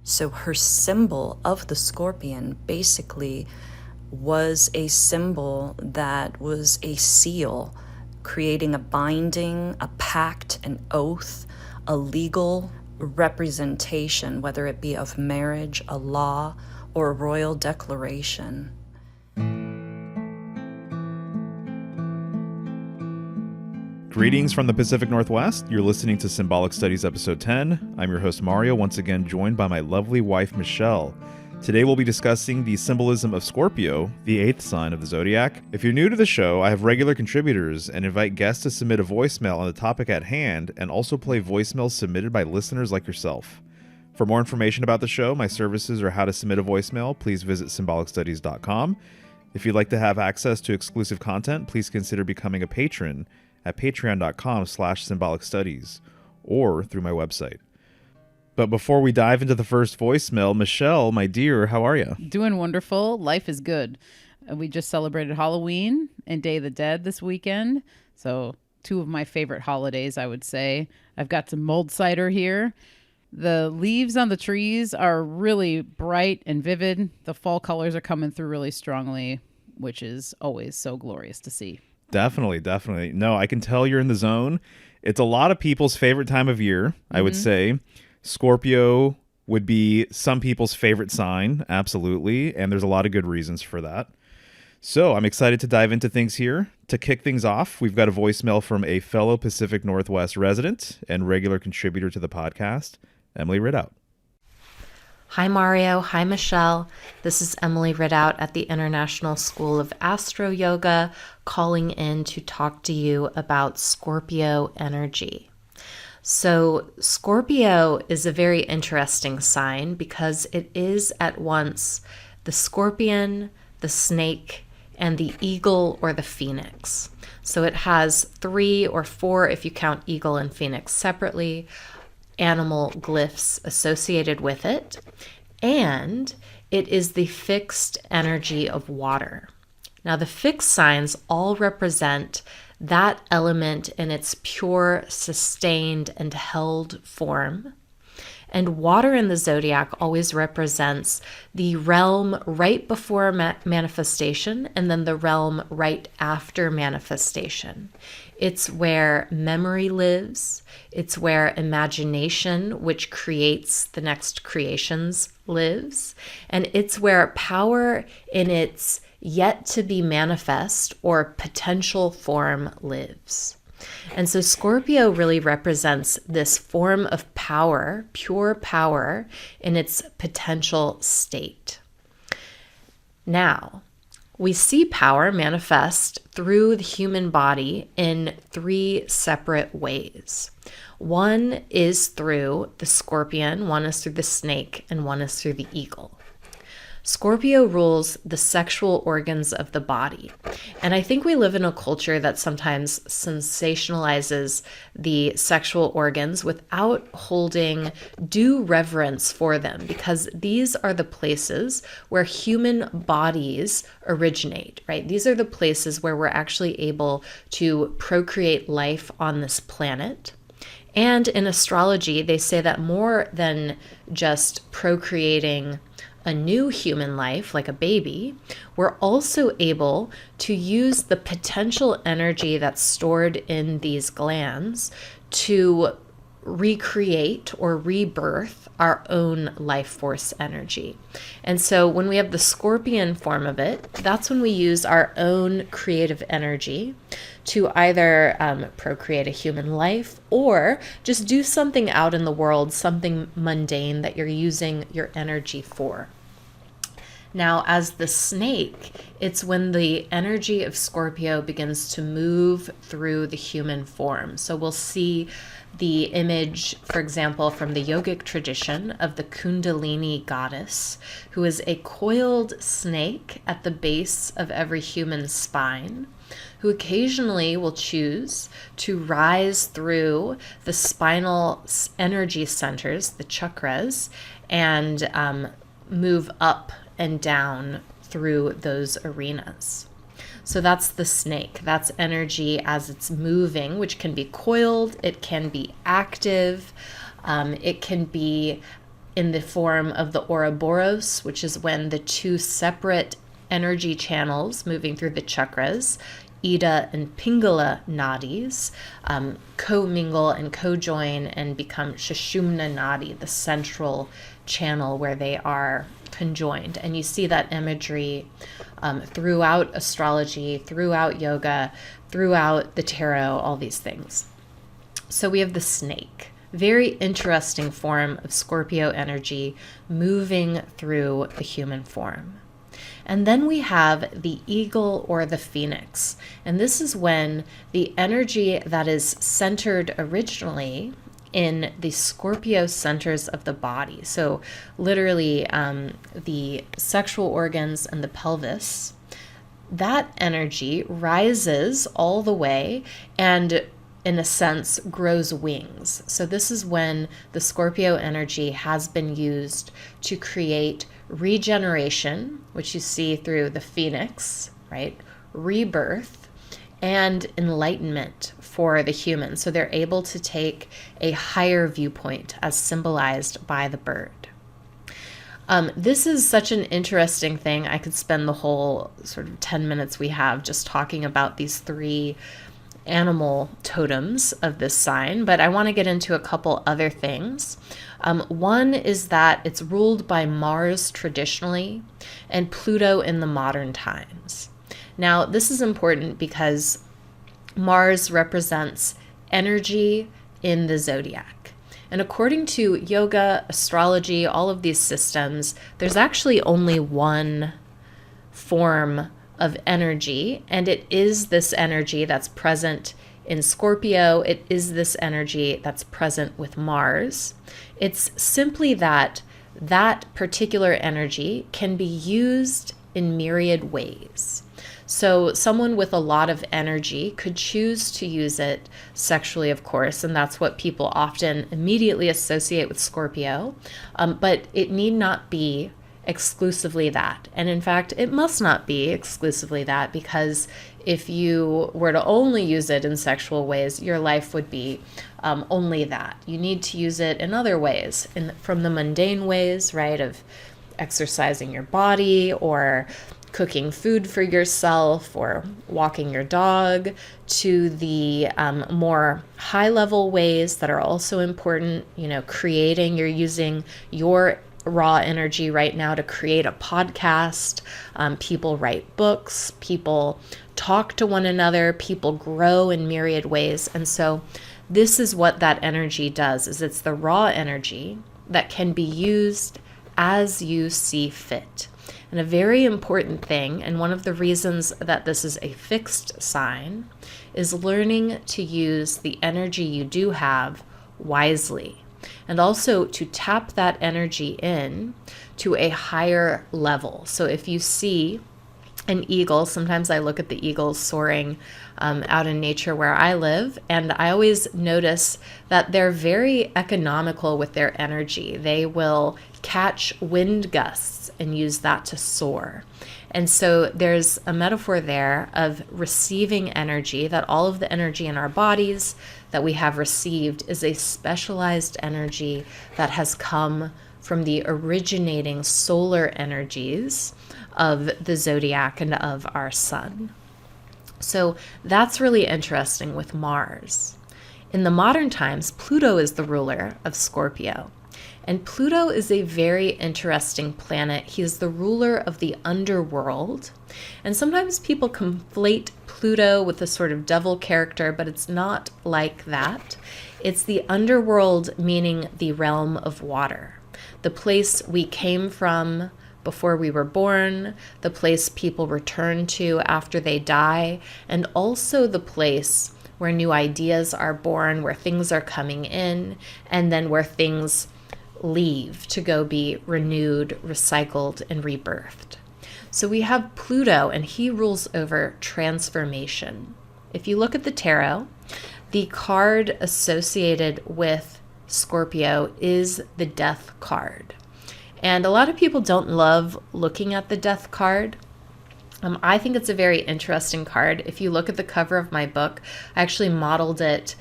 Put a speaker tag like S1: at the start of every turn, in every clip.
S1: So her symbol of the scorpion basically was a symbol that was a seal, creating a binding, a pact, an oath, a legal representation, whether it be of marriage, a law, or a royal declaration.
S2: Greetings from the Pacific Northwest. You're listening to Symbolic Studies Episode 10. I'm your host Mario, once again joined by my lovely wife Michelle. Today we'll be discussing the symbolism of Scorpio, the 8th sign of the zodiac. If you're new to the show, I have regular contributors and invite guests to submit a voicemail on the topic at hand and also play voicemails submitted by listeners like yourself. For more information about the show, my services, or how to submit a voicemail, please visit symbolicstudies.com. If you'd like to have access to exclusive content, please consider becoming a patron at patreon.com/symbolicstudies or through my website. But before we dive into the first voicemail, Michelle, my dear, how are you?
S3: Doing wonderful. Life is good. We just celebrated Halloween and Day of the Dead this weekend. So 2 of my favorite holidays, I would say. I've got some mulled cider here. The leaves on the trees are really bright and vivid. The fall colors are coming through really strongly, which is always so glorious to see.
S2: Definitely. No, I can tell you're in the zone. It's a lot of people's favorite time of year, I would say. Scorpio would be some people's favorite sign, absolutely, and there's a lot of good reasons for that. So I'm excited to dive into things here. To kick things off, we've got a voicemail from a fellow Pacific Northwest resident and regular contributor to the podcast, Emily Ridout.
S4: Hi Mario, hi Michelle. This is Emily Ridout at the International School of Astro Yoga, calling in to talk to you about Scorpio energy. So Scorpio is a very interesting sign because it is at once the scorpion, the snake, and the eagle or the phoenix. So it has 3 or 4, if you count eagle and phoenix separately, animal glyphs associated with it, and it is the fixed energy of water. Now, the fixed signs all represent that element in its pure, sustained, and held form. And water in the zodiac always represents the realm right before manifestation and then the realm right after manifestation. It's where memory lives. It's where imagination, which creates the next creations, lives. And it's where power in its yet to be manifest or potential form lives. And so Scorpio really represents this form of power, pure power, in its potential state. Now, we see power manifest through the human body in 3 separate ways. One is through the scorpion, one is through the snake, and one is through the eagle. Scorpio rules the sexual organs of the body. And I think we live in a culture that sometimes sensationalizes the sexual organs without holding due reverence for them, because these are the places where human bodies originate, right? These are the places where we're actually able to procreate life on this planet. And in astrology, they say that more than just procreating a new human life, like a baby, we're also able to use the potential energy that's stored in these glands to recreate or rebirth our own life force energy. And so when we have the scorpion form of it, that's when we use our own creative energy to either procreate a human life or just do something out in the world, something mundane that you're using your energy for. Now, as the snake, it's when the energy of Scorpio begins to move through the human form. So we'll see the image, for example, from the yogic tradition of the Kundalini goddess, who is a coiled snake at the base of every human spine, who occasionally will choose to rise through the spinal energy centers, the chakras, and move up and down through those arenas. So that's the snake. That's energy as it's moving, which can be coiled, it can be active, it can be in the form of the Ouroboros, which is when the two separate energy channels moving through the chakras, Ida and Pingala nadis, co-mingle and co-join and become Sushumna nadi, the central channel where they are conjoined. And you see that imagery throughout astrology, throughout yoga, throughout the tarot, all these things. So we have the snake, very interesting form of Scorpio energy moving through the human form. And then we have the eagle or the phoenix. And this is when the energy that is centered originally in the Scorpio centers of the body, so literally the sexual organs and the pelvis, that energy rises all the way and in a sense grows wings. So this is when the Scorpio energy has been used to create regeneration, which you see through the phoenix, right? Rebirth and enlightenment for the human. So they're able to take a higher viewpoint as symbolized by the bird. This is such an interesting thing. I could spend the whole sort of 10 minutes we have just talking about these three animal totems of this sign, but I want to get into a couple other things. One is that it's ruled by Mars traditionally and Pluto in the modern times. Now, this is important because Mars represents energy in the zodiac. And according to yoga, astrology, all of these systems, there's actually only one form of energy, and it is this energy that's present in Scorpio. It is this energy that's present with Mars. It's simply that that particular energy can be used in myriad ways. So someone with a lot of energy could choose to use it sexually, of course, and that's what people often immediately associate with Scorpio, but it need not be exclusively that. And in fact, it must not be exclusively that, because if you were to only use it in sexual ways, your life would be only that. You need to use it in other ways, from the mundane ways, right, of exercising your body or cooking food for yourself or walking your dog, to the more high-level ways that are also important, creating. You're using your raw energy right now to create a podcast. People write books, people talk to one another, people grow in myriad ways. And so this is what that energy does, is it's the raw energy that can be used as you see fit. And a very important thing, and one of the reasons that this is a fixed sign, is learning to use the energy you do have wisely. And also to tap that energy in to a higher level. So if you see an eagle, sometimes I look at the eagles soaring out in nature where I live, and I always notice that they're very economical with their energy. They will catch wind gusts and use that to soar. And so there's a metaphor there of receiving energy, that all of the energy in our bodies that we have received is a specialized energy that has come from the originating solar energies of the zodiac and of our sun. So that's really interesting with Mars. In the modern times, Pluto is the ruler of Scorpio. And Pluto is a very interesting planet. He is the ruler of the underworld. And sometimes people conflate Pluto with a sort of devil character, but it's not like that. It's the underworld, meaning the realm of water, the place we came from before we were born, the place people return to after they die, and also the place where new ideas are born, where things are coming in, and then where things leave to go be renewed, recycled, and rebirthed. So we have Pluto, and he rules over transformation. If you look at the tarot, the card associated with Scorpio is the Death card. And a lot of people don't love looking at the Death card. I think it's a very interesting card. If you look at the cover of my book, I actually modeled it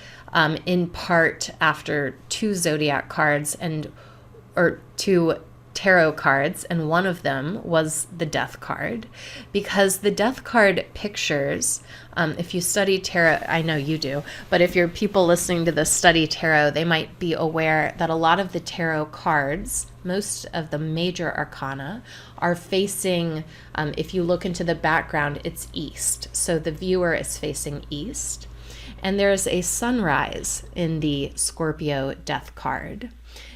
S4: in part after two zodiac cards, and or two tarot cards, and one of them was the Death card, because the Death card pictures, if you study tarot, I know you do, but if you're people listening to this study tarot, they might be aware that a lot of the tarot cards, most of the major arcana, are facing, if you look into the background, it's east. So the viewer is facing east. And there's a sunrise in the Scorpio Death card.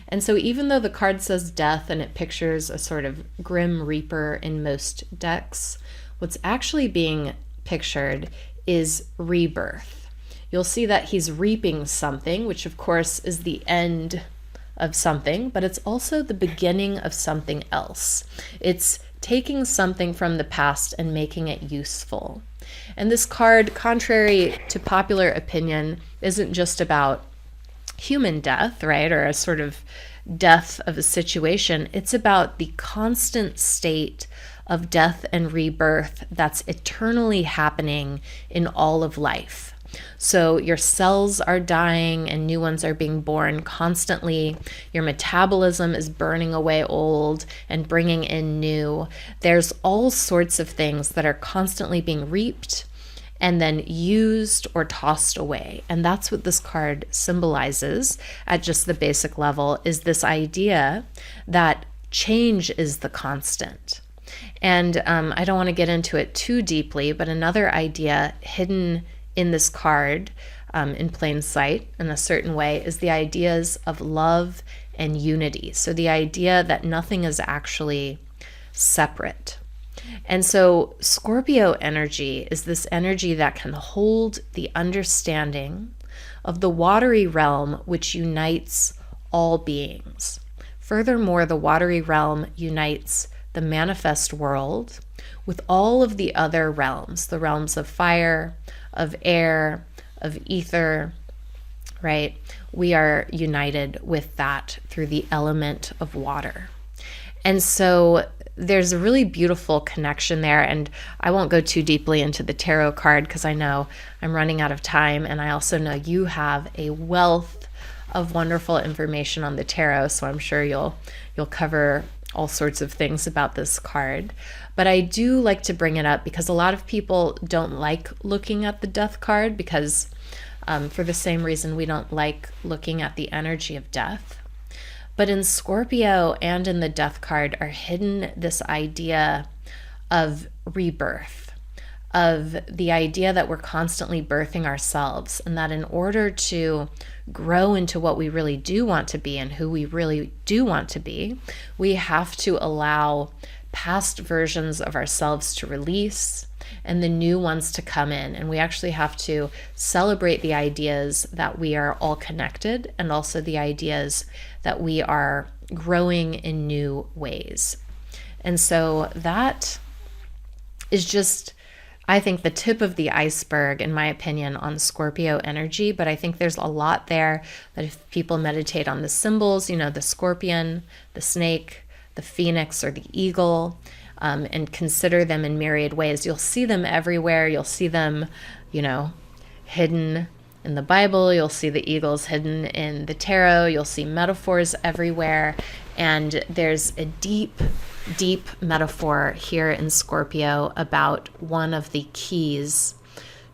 S4: And so even though the card says death and it pictures a sort of grim reaper in most decks, what's actually being pictured is rebirth. You'll see that he's reaping something, which of course is the end of something, but it's also the beginning of something else. It's taking something from the past and making it useful. And this card, contrary to popular opinion, isn't just about human death, right? Or a sort of death of a situation. It's about the constant state of death and rebirth that's eternally happening in all of life. So your cells are dying and new ones are being born constantly. Your metabolism is burning away old and bringing in new. There's all sorts of things that are constantly being reaped and then used or tossed away. And that's what this card symbolizes at just the basic level, is this idea that change is the constant. And I don't want to get into it too deeply, but another idea hidden in this card in plain sight in a certain way is the ideas of love and unity. So the idea that nothing is actually separate. And so Scorpio energy is this energy that can hold the understanding of the watery realm, which unites all beings. Furthermore, the watery realm unites the manifest world with all of the other realms, the realms of fire, of air, of ether, right? We are united with that through the element of water. And so there's a really beautiful connection there. And I won't go too deeply into the tarot card because I know I'm running out of time. And I also know you have a wealth of wonderful information on the tarot. So I'm sure you'll cover all sorts of things about this card. But I do like to bring it up because a lot of people don't like looking at the death card because for the same reason we don't like looking at the energy of death. But in Scorpio and in the death card are hidden this idea of rebirth, of the idea that we're constantly birthing ourselves, and that in order to grow into what we really do want to be and who we really do want to be, we have to allow past versions of ourselves to release and the new ones to come in. And we actually have to celebrate the ideas that we are all connected and also the ideas that we are growing in new ways. And so that is just, I think, the tip of the iceberg, in my opinion, on Scorpio energy. But I think there's a lot there that if people meditate on the symbols, the scorpion, the snake, the phoenix, or the eagle, and consider them in myriad ways, you'll see them everywhere. You'll see them, hidden in the Bible. You'll see the eagles hidden in the tarot. You'll see metaphors everywhere. And there's a deep, deep metaphor here in Scorpio about one of the keys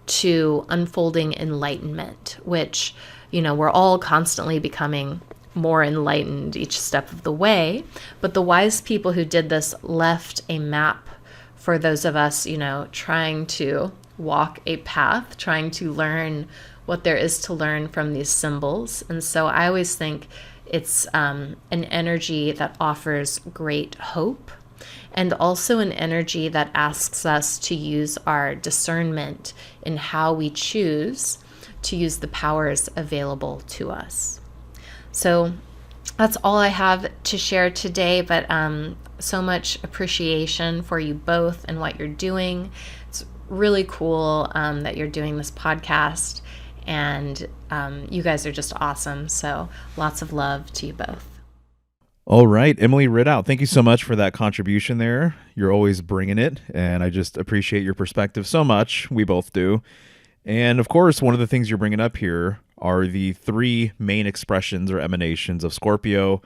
S4: to unfolding enlightenment, which, we're all constantly becoming more enlightened each step of the way. But the wise people who did this left a map for those of us, trying to walk a path, trying to learn what there is to learn from these symbols. And so I always think it's an energy that offers great hope, and also an energy that asks us to use our discernment in how we choose to use the powers available to us. So that's all I have to share today, but so much appreciation for you both and what you're doing. It's really cool that you're doing this podcast, and you guys are just awesome. So lots of love to you both.
S2: All right, Emily Ridout, thank you so much for that contribution there. You're always bringing it, and I just appreciate your perspective so much. We both do. And of course, one of the things you're bringing up here are the three main expressions or emanations of Scorpio.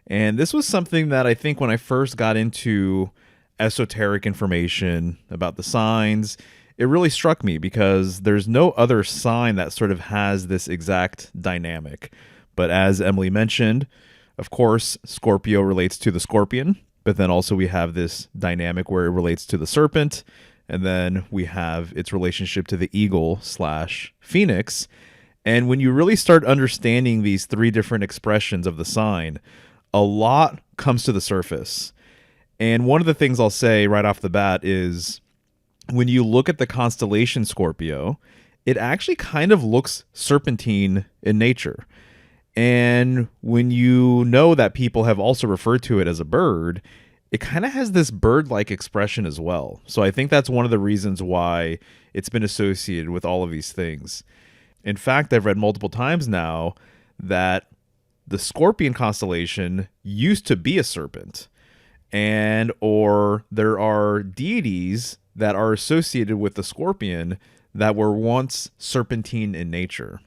S2: And this was something that I think when I first got into esoteric information about the signs, it really struck me because there's no other sign that sort of has this exact dynamic. But as Emily mentioned, of course, Scorpio relates to the scorpion, but then also we have this dynamic where it relates to the serpent, and then we have its relationship to the eagle/phoenix. And when you really start understanding these three different expressions of the sign, a lot comes to the surface. And one of the things I'll say right off the bat is when you look at the constellation Scorpio, it actually kind of looks serpentine in nature. And when you know that people have also referred to it as a bird, it kind of has this bird-like expression as well. So I think that's one of the reasons why it's been associated with all of these things. In fact, I've read multiple times now that the Scorpion constellation used to be a serpent, or there are deities that are associated with the Scorpion that were once serpentine in nature.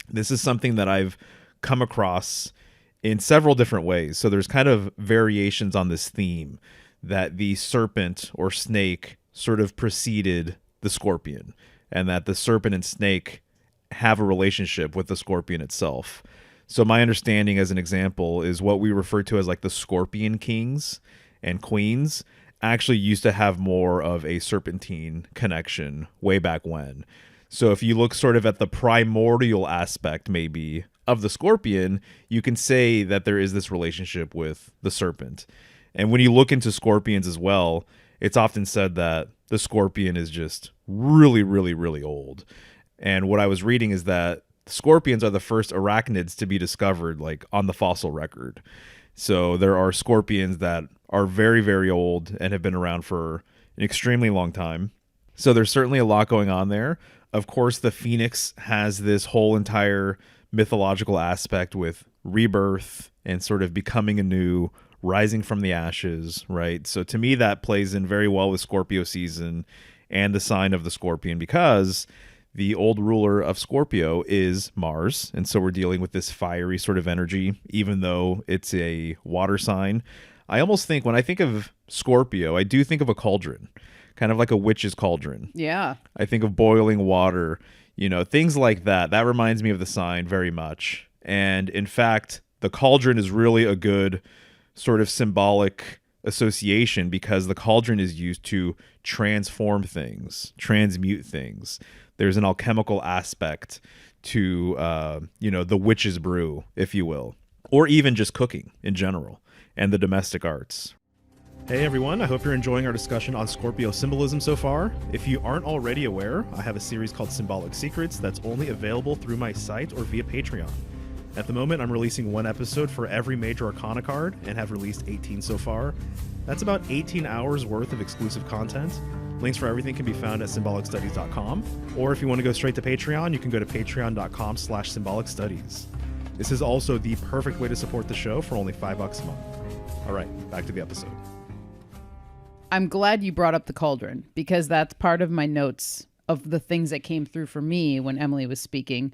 S2: This is something that I've come across in several different ways. So there's kind of variations on this theme that the serpent or snake sort of preceded the scorpion, and that the serpent and snake have a relationship with the scorpion itself. So my understanding, as an example, is what we refer to as like the scorpion kings and queens actually used to have more of a serpentine connection way back when. So if you look sort of at the primordial aspect maybe of the scorpion, you can say that there is this relationship with the serpent. And when you look into scorpions as well, it's often said that the scorpion is just really, really, really old. And what I was reading is that scorpions are the first arachnids to be discovered like on the fossil record. So there are scorpions that are very, very old and have been around for an extremely long time. So there's certainly a lot going on there. Of course, the phoenix has this whole entire mythological aspect with rebirth and sort of becoming anew, rising from the ashes, right? So to me, that plays in very well with Scorpio season and the sign of the scorpion, because the old ruler of Scorpio is Mars. And so we're dealing with this fiery sort of energy, even though it's a water sign. I almost think when I think of Scorpio, I do think of a cauldron, kind of like a witch's cauldron.
S3: Yeah.
S2: I think of boiling water, things like that. That reminds me of the sign very much. And in fact, the cauldron is really a good sort of symbolic association because the cauldron is used to transform things, transmute things. There's an alchemical aspect to, the witch's brew, if you will, or even just cooking in general and the domestic arts. Hey everyone, I hope you're enjoying our discussion on Scorpio symbolism so far. If you aren't already aware, I have a series called Symbolic Secrets that's only available through my site or via Patreon. At the moment, I'm releasing one episode for every major arcana card and have released 18 so far. That's about 18 hours worth of exclusive content. Links for everything can be found at symbolicstudies.com, or if you want to go straight to Patreon, you can go to patreon.com/symbolicstudies. This is also the perfect way to support the show for only $5 a month. All right, back to the episode.
S3: I'm glad you brought up the cauldron because that's part of my notes of the things that came through for me when Emily was speaking.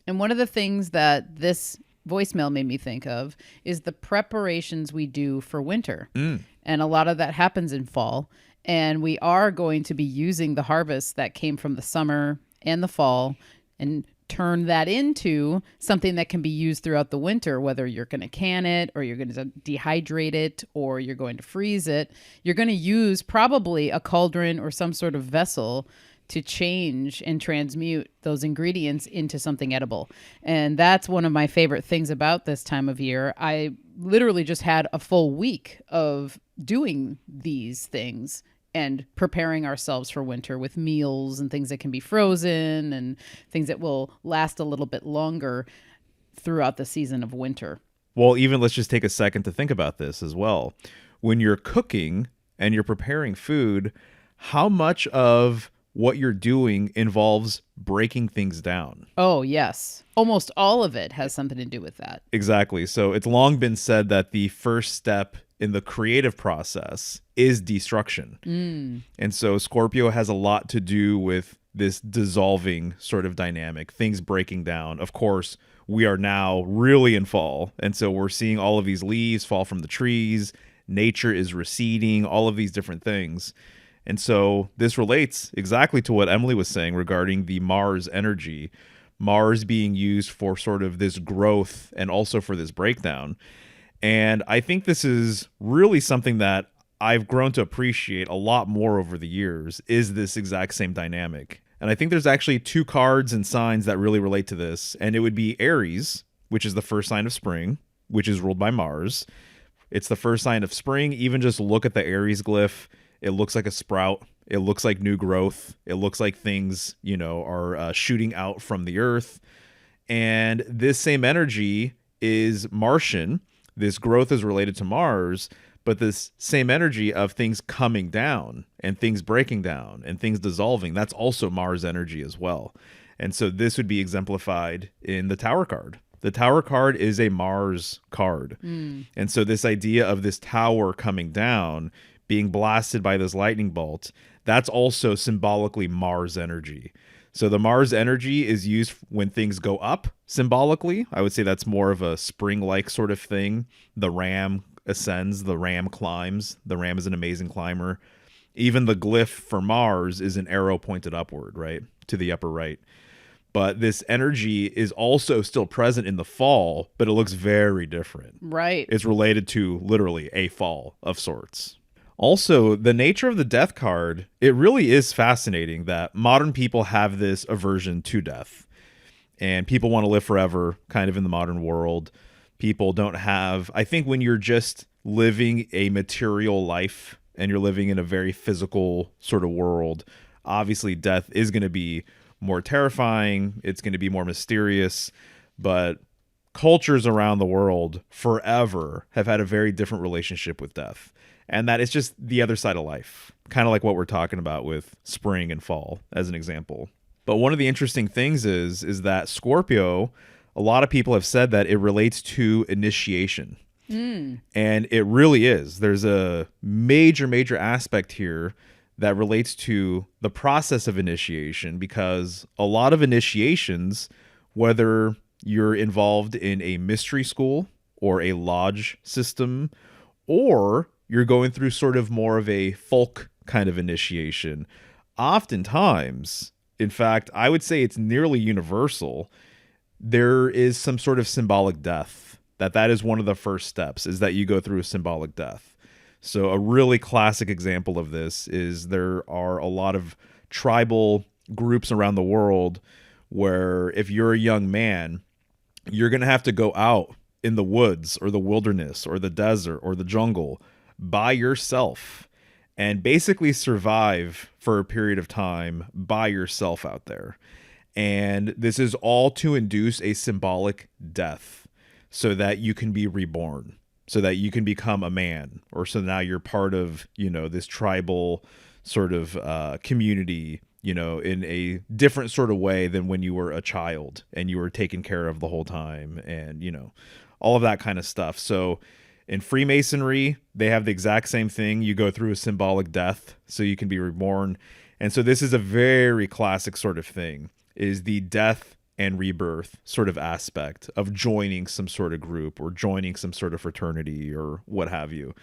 S3: And one of the things that this voicemail made me think of is the preparations we do for winter. And a lot of that happens in fall. And we are going to be using the harvest that came from the summer and the fall and turn that into something that can be used throughout the winter, whether you're going to can it or you're going to dehydrate it or you're going to freeze it. You're going to use probably a cauldron or some sort of vessel to change and transmute those ingredients into something edible. And that's one of my favorite things about this time of year. I literally just had a full week of doing these things and preparing ourselves for winter with meals and things that can be frozen and things that will last a little bit longer throughout the season of winter.
S2: Well, even let's just take a second to think about this as well. When you're cooking and you're preparing food, how much of what you're doing involves breaking things down?
S3: Oh, yes. Almost all of it has something to do with that.
S2: Exactly. So it's long been said that the first step in the creative process is destruction. And so Scorpio has a lot to do with this dissolving sort of dynamic, things breaking down. Of course, we are now really in fall. And so we're seeing all of these leaves fall from the trees. Nature is receding, all of these different things. And so this relates exactly to what Emily was saying regarding the Mars energy, Mars being used for sort of this growth and also for this breakdown. And I think this is really something that I've grown to appreciate a lot more over the years, is this exact same dynamic. And I think there's actually 2 cards and signs that really relate to this. And it would be Aries, which is the first sign of spring, which is ruled by Mars. It's the first sign of spring. Even just look at the Aries glyph. It looks like a sprout. It looks like new growth. It looks like things, are shooting out from the earth. And this same energy is Martian. This growth is related to Mars, but this same energy of things coming down and things breaking down and things dissolving, that's also Mars energy as well. And so this would be exemplified in the Tower card. The Tower card is a Mars card. And so this idea of this tower coming down, being blasted by this lightning bolt, that's also symbolically Mars energy. So the Mars energy is used when things go up symbolically. I would say that's more of a spring-like sort of thing. The ram ascends, the ram climbs. The ram is an amazing climber. Even the glyph for Mars is an arrow pointed upward, right? To the upper right. But this energy is also still present in the fall, but it looks very different.
S3: Right.
S2: It's related to literally a fall of sorts. Also, the nature of the death card, it really is fascinating that modern people have this aversion to death. And people want to live forever, kind of in the modern world. People don't have, I think when you're just living a material life and you're living in a very physical sort of world, obviously death is going to be more terrifying. It's going to be more mysterious. But cultures around the world forever have had a very different relationship with death. And that it's just the other side of life, kind of like what we're talking about with spring and fall as an example. But one of the interesting things is that Scorpio, a lot of people have said that it relates to initiation. And it really is. There's a major aspect here that relates to the process of initiation, because a lot of initiations, whether you're involved in a mystery school or a lodge system, or you're going through sort of more of a folk kind of initiation, oftentimes, in fact, I would say it's nearly universal, there is some sort of symbolic death. That is one of the first steps, is that you go through a symbolic death. So a really classic example of this is there are a lot of tribal groups around the world where if you're a young man, you're going to have to go out in the woods or the wilderness or the desert or the jungle by yourself and basically survive for a period of time by yourself out there. And this is all to induce a symbolic death so that you can be reborn, so that you can become a man, or so now you're part of, this tribal sort of community, in a different sort of way than when you were a child and you were taken care of the whole time and, all of that kind of stuff. So in Freemasonry, they have the exact same thing. You go through a symbolic death so you can be reborn. And so this is a very classic sort of thing, is the death and rebirth sort of aspect of joining some sort of group or joining some sort of fraternity or what have you.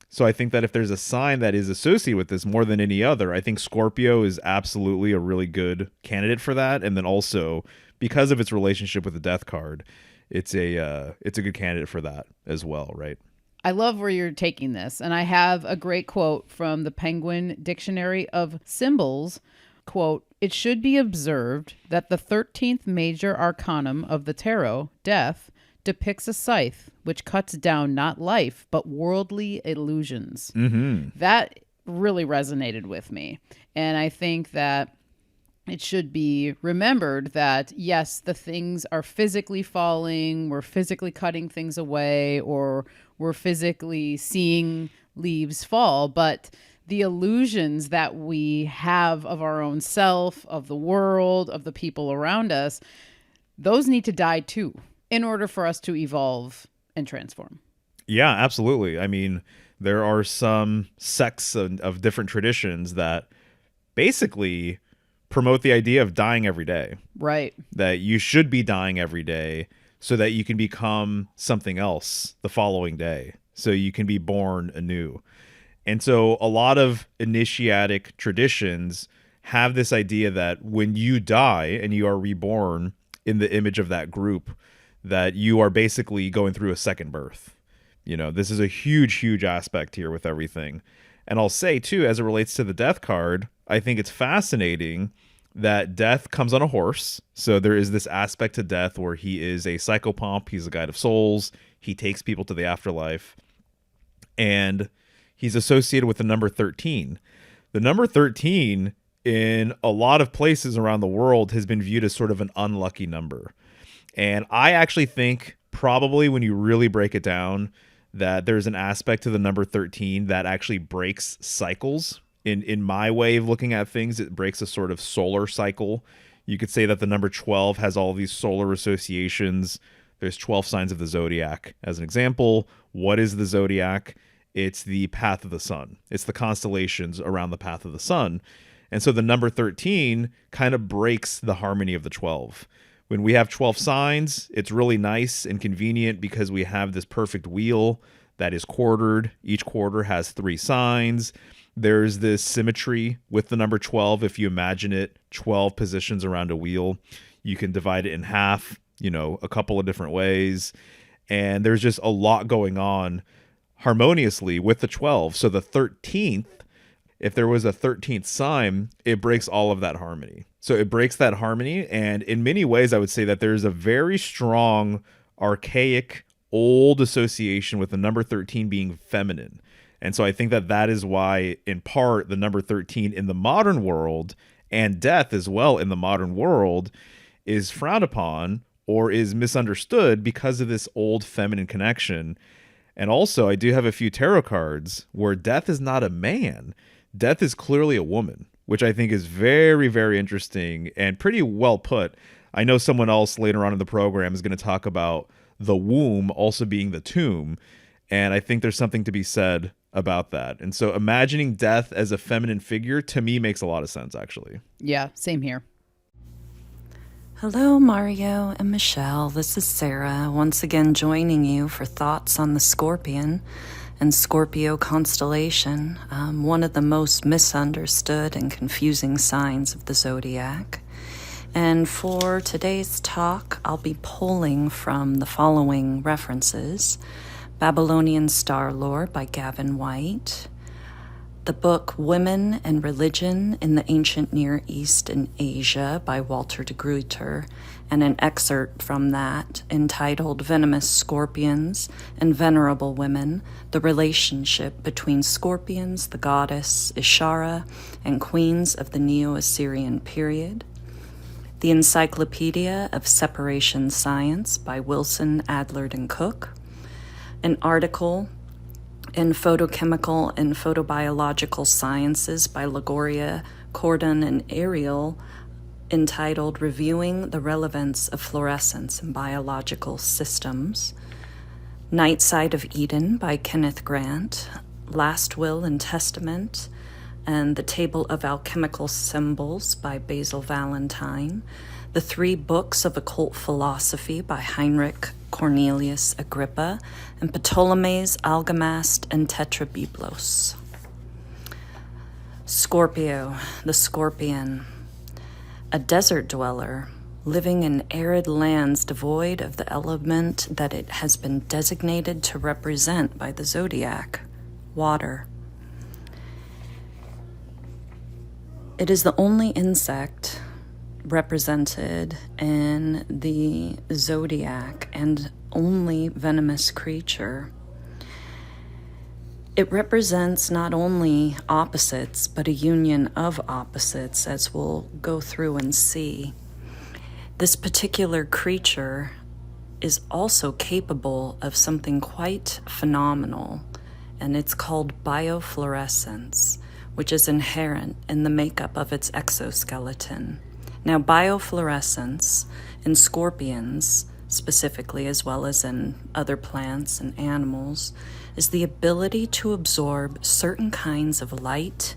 S2: So I think that if there's a sign that is associated with this more than any other, I think Scorpio is absolutely a really good candidate for that. And then also, because of its relationship with the death card, it's a good candidate for that as well, right?
S3: I love where you're taking this. And I have a great quote from the Penguin Dictionary of Symbols. Quote, "It should be observed that the 13th major arcanum of the tarot, death, depicts a scythe which cuts down not life, but worldly illusions." That really resonated with me. And I think that it should be remembered that, yes, the things are physically falling, we're physically cutting things away, or we're physically seeing leaves fall, but the illusions that we have of our own self, of the world, of the people around us, those need to die too in order for us to evolve and transform.
S2: Yeah, absolutely. I mean, there are some sects of different traditions that basically promote the idea of dying every day.
S3: Right.
S2: That you should be dying every day so that you can become something else the following day. So you can be born anew. And so a lot of initiatic traditions have this idea that when you die and you are reborn in the image of that group, that you are basically going through a second birth. This is a huge, huge aspect here with everything. And I'll say, too, as it relates to the death card, I think it's fascinating that death comes on a horse. So there is this aspect to death where he is a psychopomp. He's a guide of souls. He takes people to the afterlife. And he's associated with the number 13. The number 13 in a lot of places around the world has been viewed as sort of an unlucky number. And I actually think probably when you really break it down, that there's an aspect to the number 13 that actually breaks cycles. In my way of looking at things, it breaks a sort of solar cycle. You could say that the number 12 has all these solar associations. There's 12 signs of the zodiac. As an example, what is the zodiac? It's the path of the sun. It's the constellations around the path of the sun. And so the number 13 kind of breaks the harmony of the 12. When we have 12 signs, it's really nice and convenient because we have this perfect wheel that is quartered. Each quarter has 3 signs. There's this symmetry with the number 12. If you imagine it, 12 positions around a wheel, you can divide it in half, a couple of different ways. And there's just a lot going on harmoniously with the 12. So the 13th, if there was a 13th sign, it breaks all of that harmony. So it breaks that harmony. And in many ways, I would say that there's a very strong, archaic, old association with the number 13 being feminine. And so I think that that is why, in part, the number 13 in the modern world, and death as well in the modern world, is frowned upon or is misunderstood because of this old feminine connection. And also, I do have a few tarot cards where death is not a man. Death is clearly a woman, which I think is very, very interesting and pretty well put. I know someone else later on in the program is going to talk about the womb also being the tomb. And I think there's something to be said about that. And so imagining death as a feminine figure, to me, makes a lot of sense, actually.
S3: Yeah, same here.
S1: Hello, Mario and Michelle. This is Sarah, once again joining you for thoughts on the Scorpion and Scorpio constellation, one of the most misunderstood and confusing signs of the zodiac. And for today's talk, I'll be pulling from the following references: Babylonian Star Lore by Gavin White, the book Women and Religion in the Ancient Near East and Asia by Walter de Gruyter, and an excerpt from that entitled Venomous Scorpions and Venerable Women, the Relationship Between Scorpions, the Goddess Ishara, and Queens of the Neo-Assyrian Period, the Encyclopedia of Separation Science by Wilson, Adlard, and Cook, an article in Photochemical and Photobiological Sciences by Lagoria, Cordon, and Ariel, entitled Reviewing the Relevance of Fluorescence in Biological Systems, Night Side of Eden by Kenneth Grant, Last Will and Testament, and The Table of Alchemical Symbols by Basil Valentine, The 3 Books of Occult Philosophy by Heinrich Cornelius Agrippa, and Ptolemy's Almagest and Tetrabiblos. Scorpio, the Scorpion, a desert dweller living in arid lands devoid of the element that it has been designated to represent by the zodiac, water. It is the only insect represented in the zodiac and only venomous creature. It represents not only opposites, but a union of opposites, as we'll go through and see. This particular creature is also capable of something quite phenomenal, and it's called biofluorescence, which is inherent in the makeup of its exoskeleton. Now, biofluorescence in scorpions, specifically, as well as in other plants and animals, is the ability to absorb certain kinds of light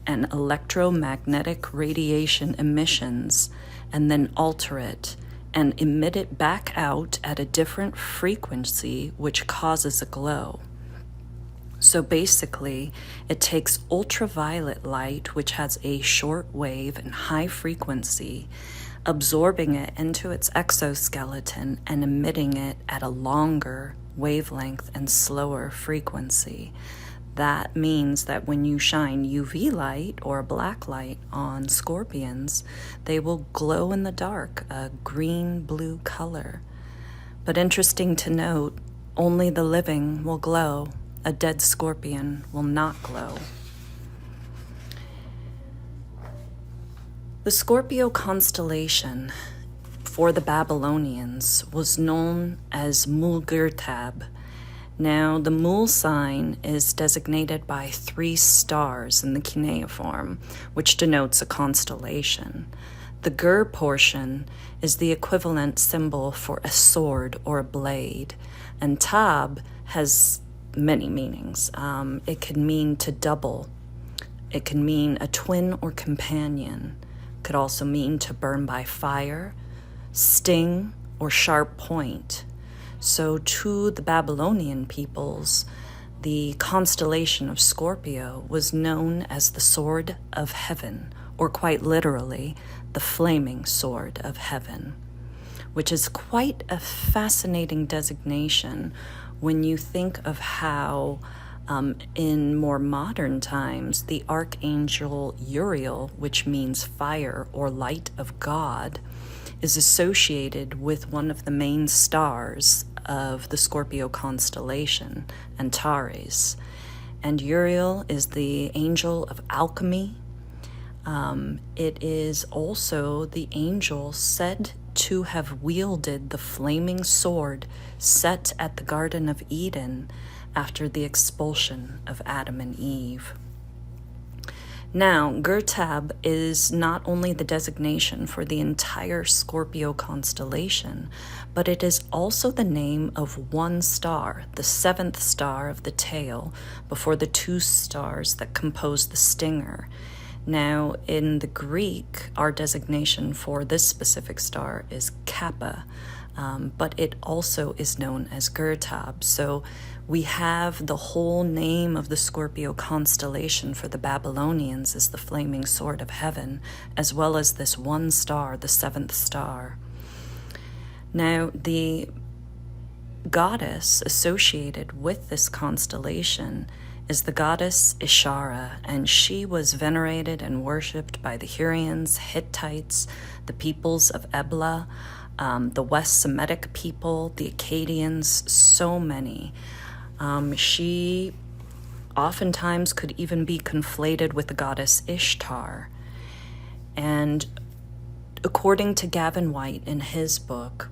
S1: and electromagnetic radiation emissions and then alter it and emit it back out at a different frequency, which causes a glow. So basically, it takes ultraviolet light, which has a short wave and high frequency, absorbing it into its exoskeleton and emitting it at a longer wavelength and slower frequency. That means that when you shine UV light or a black light on scorpions, they will glow in the dark, a green-blue color. But interesting to note, only the living will glow. A dead scorpion will not glow. The Scorpio constellation for the Babylonians was known as Mulgirtab. Now, the Mul sign is designated by 3 stars in the cuneiform, which denotes a constellation. The Gur portion is the equivalent symbol for a sword or a blade, and Tab has many meanings. It can mean to double. It can mean a twin or companion. It could also mean to burn by fire, sting, or sharp point. So to the Babylonian peoples, the constellation of Scorpio was known as the Sword of Heaven, or quite literally, the Flaming Sword of Heaven, which is quite a fascinating designation when you think of how in more modern times, the archangel Uriel, which means fire or light of God, is associated with one of the main stars of the Scorpio constellation, Antares. And Uriel is the angel of alchemy. It is also the angel said to have wielded the flaming sword set at the Garden of Eden after the expulsion of Adam and Eve. Now, Gurtab is not only the designation for the entire Scorpio constellation, but it is also the name of one star, the 7th star of the tail, before the 2 stars that compose the stinger. Now, in the Greek, our designation for this specific star is Kappa, but it also is known as Gurtab. So we have the whole name of the Scorpio constellation for the Babylonians as the Flaming Sword of Heaven, as well as this one star, the 7th star. Now, the goddess associated with this constellation is the goddess Ishara, and she was venerated and worshipped by the Hurrians, Hittites, the peoples of Ebla, the West Semitic people, the Akkadians, so many. She oftentimes could even be conflated with the goddess Ishtar. And according to Gavin White in his book,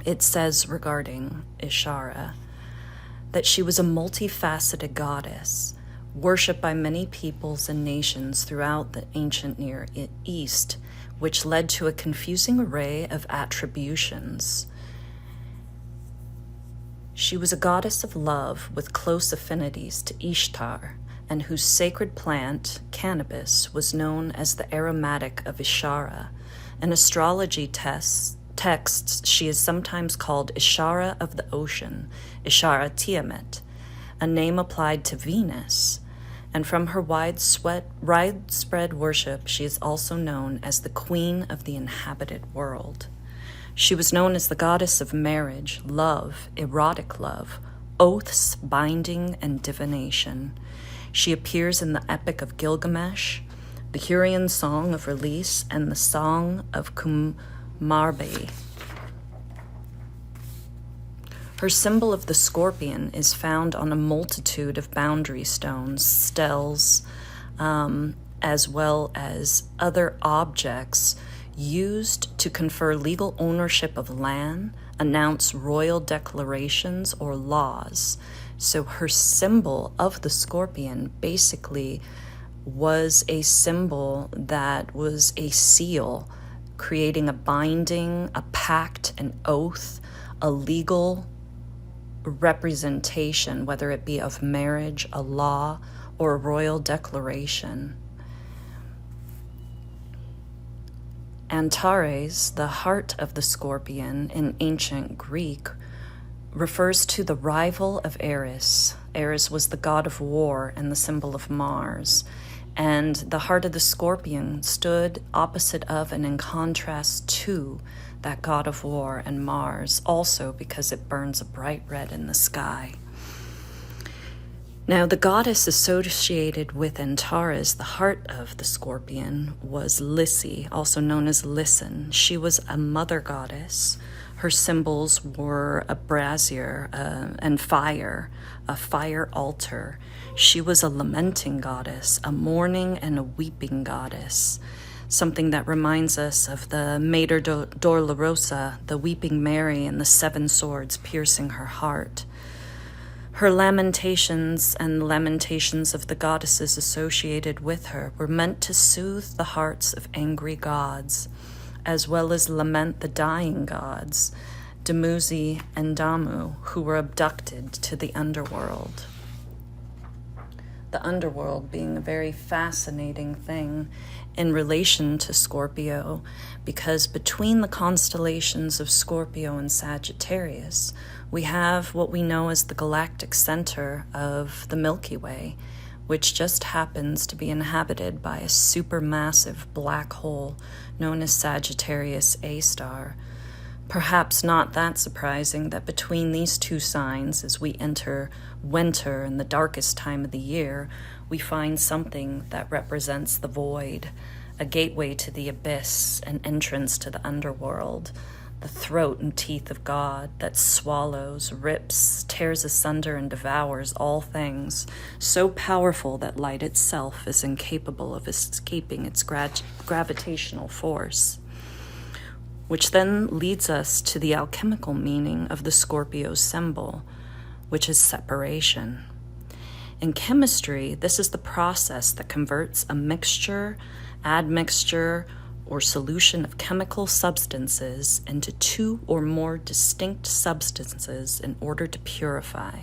S1: it says regarding Ishara that she was a multifaceted goddess, worshipped by many peoples and nations throughout the ancient Near East, which led to a confusing array of attributions. She was a goddess of love with close affinities to Ishtar, and whose sacred plant, cannabis, was known as the aromatic of Ishara. In astrology texts, she is sometimes called Ishara of the ocean, Ishara Tiamat, a name applied to Venus, and from her widespread worship, she is also known as the Queen of the inhabited world. She was known as the goddess of marriage, love, erotic love, oaths, binding, and divination. She appears in the Epic of Gilgamesh, the Hurrian Song of Release, and the Song of Kumarbi. Her symbol of the scorpion is found on a multitude of boundary stones, steles, as well as other objects used to confer legal ownership of land, announce royal declarations or laws. So her symbol of the scorpion basically was a symbol that was a seal, creating a binding, a pact, an oath, a legal representation, whether it be of marriage, a law, or a royal declaration. Antares, the heart of the scorpion in ancient Greek, refers to the rival of Ares. Ares was the god of war and the symbol of Mars. And the heart of the scorpion stood opposite of and in contrast to that god of war and Mars, also because it burns a bright red in the sky. Now, the goddess associated with Antares, the heart of the scorpion, was Lyssi, also known as Listen. She was a mother goddess. Her symbols were a brazier and fire, a fire altar. She was a lamenting goddess, a mourning and a weeping goddess, something that reminds us of the Mater Dolorosa, the weeping Mary, and the seven swords piercing her heart. Her lamentations and the lamentations of the goddesses associated with her were meant to soothe the hearts of angry gods, as well as lament the dying gods, Dumuzi and Damu, who were abducted to the underworld. The underworld being a very fascinating thing in relation to Scorpio, because between the constellations of Scorpio and Sagittarius, we have what we know as the galactic center of the Milky Way, which just happens to be inhabited by a supermassive black hole known as Sagittarius A star. Perhaps not that surprising that between these two signs, as we enter winter and the darkest time of the year, we find something that represents the void, a gateway to the abyss, an entrance to the underworld, the throat and teeth of God that swallows, rips, tears asunder, and devours all things, so powerful that light itself is incapable of escaping its gravitational force. Which then leads us to the alchemical meaning of the Scorpio symbol, which is separation. In chemistry, this is the process that converts a mixture, admixture, or solution of chemical substances into two or more distinct substances in order to purify.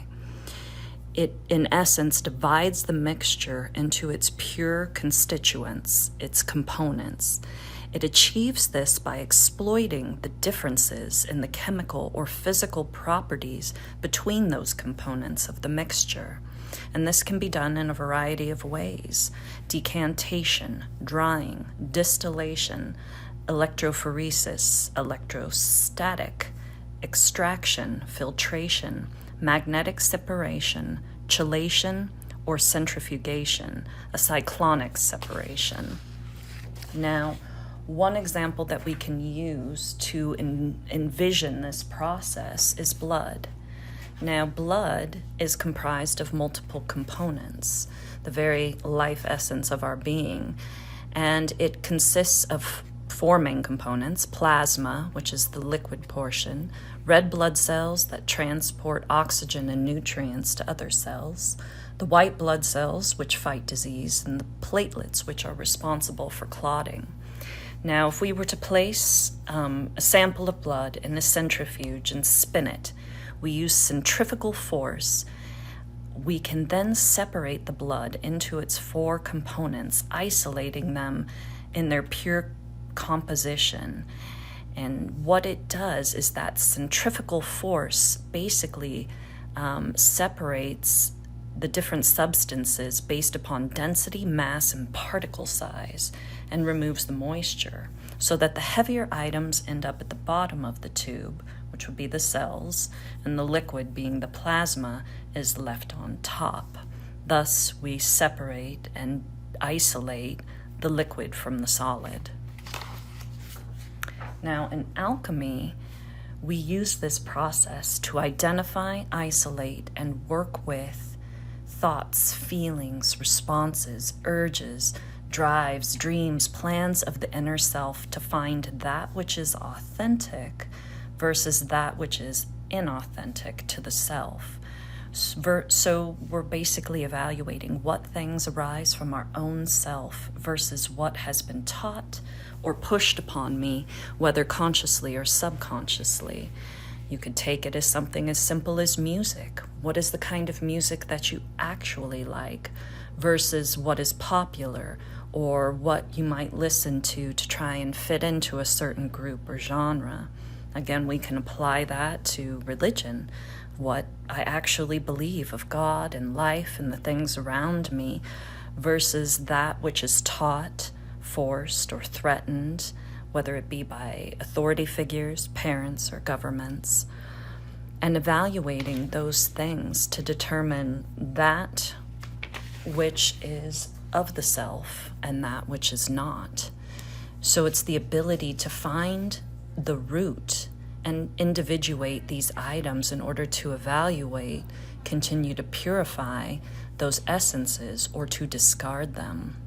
S1: It, in essence, divides the mixture into its pure constituents, its components. It achieves this by exploiting the differences in the chemical or physical properties between those components of the mixture. And this can be done in a variety of ways: decantation, drying, distillation, electrophoresis, electrostatic, extraction, filtration, magnetic separation, chelation, or centrifugation, a cyclonic separation. Now, one example that we can use to envision this process is blood. Now, blood is comprised of multiple components, the very life essence of our being, and it consists of four main components: plasma, which is the liquid portion, red blood cells that transport oxygen and nutrients to other cells, the white blood cells, which fight disease, and the platelets, which are responsible for clotting. Now, if we were to place a sample of blood in a centrifuge and spin it, we use centrifugal force. We can then separate the blood into its four components, isolating them in their pure composition. And what it does is that centrifugal force basically separates the different substances based upon density, mass, and particle size, and removes the moisture, so that the heavier items end up at the bottom of the tube, which would be the cells, and the liquid, being the plasma, is left on top. Thus, we separate and isolate the liquid from the solid. Now, in alchemy, we use this process to identify, isolate, and work with thoughts, feelings, responses, urges, drives, dreams, plans of the inner self to find that which is authentic versus that which is inauthentic to the self. So we're basically evaluating what things arise from our own self versus what has been taught or pushed upon me, whether consciously or subconsciously. You could take it as something as simple as music. What is the kind of music that you actually like versus what is popular or what you might listen to try and fit into a certain group or genre. Again, we can apply that to religion, what I actually believe of God and life and the things around me, versus that which is taught, forced, or threatened, whether it be by authority figures, parents, or governments, and evaluating those things to determine that which is of the self and that which is not. So it's the ability to find the root and individuate these items in order to evaluate, continue to purify those essences, or to discard them.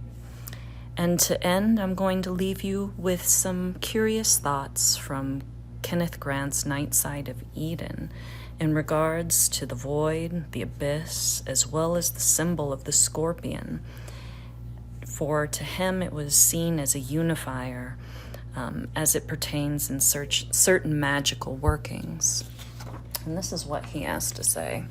S1: And to end, I'm going to leave you with some curious thoughts from Kenneth Grant's Night Side of Eden in regards to the void, the abyss, as well as the symbol of the scorpion. For to him it was seen as a unifier, as it pertains in certain magical workings. And this is what he has to say.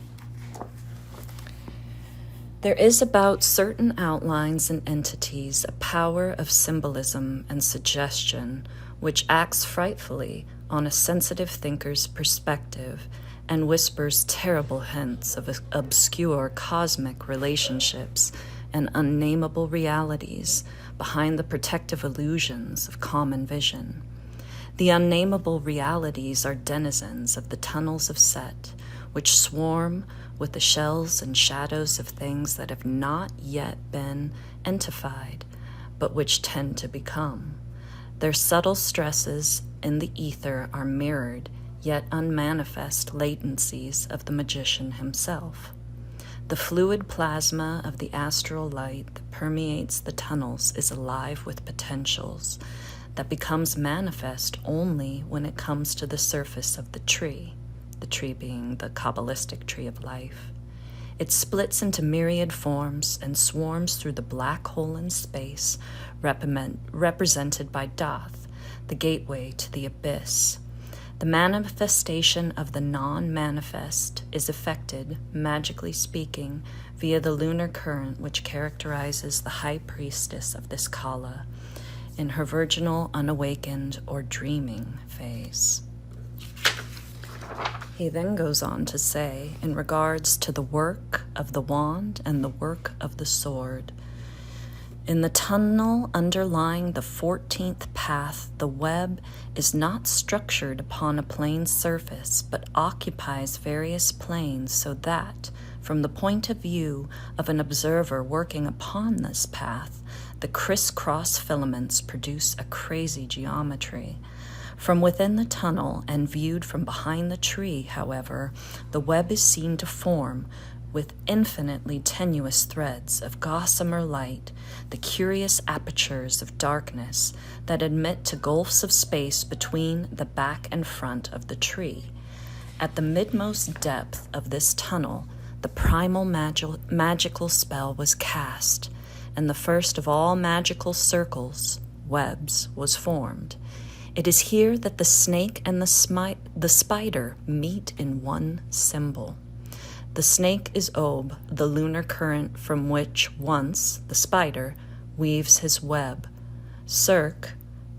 S1: There is about certain outlines and entities a power of symbolism and suggestion which acts frightfully on a sensitive thinker's perspective and whispers terrible hints of obscure cosmic relationships and unnameable realities behind the protective illusions of common vision. The unnameable realities are denizens of the tunnels of Seth, which swarm with the shells and shadows of things that have not yet been entified, but which tend to become. Their subtle stresses in the ether are mirrored, yet unmanifest latencies of the magician himself. The fluid plasma of the astral light that permeates the tunnels is alive with potentials that becomes manifest only when it comes to the surface of the tree being the Kabbalistic tree of life. It splits into myriad forms and swarms through the black hole in space, represented by Doth, the gateway to the abyss. The manifestation of the non-manifest is effected, magically speaking, via the lunar current which characterizes the high priestess of this Kala in her virginal, unawakened, or dreaming phase. He then goes on to say, in regards to the work of the wand and the work of the sword, in the tunnel underlying the 14th path, the web is not structured upon a plane surface, but occupies various planes so that, from the point of view of an observer working upon this path, the crisscross filaments produce a crazy geometry. From within the tunnel and viewed from behind the tree, however, the web is seen to form with infinitely tenuous threads of gossamer light, the curious apertures of darkness that admit to gulfs of space between the back and front of the tree. At the midmost depth of this tunnel, the primal magical spell was cast, and the first of all magical circles, webs, was formed. It is here that the snake and the spider meet in one symbol. The snake is Ob, the lunar current from which once the spider weaves his web. Circe,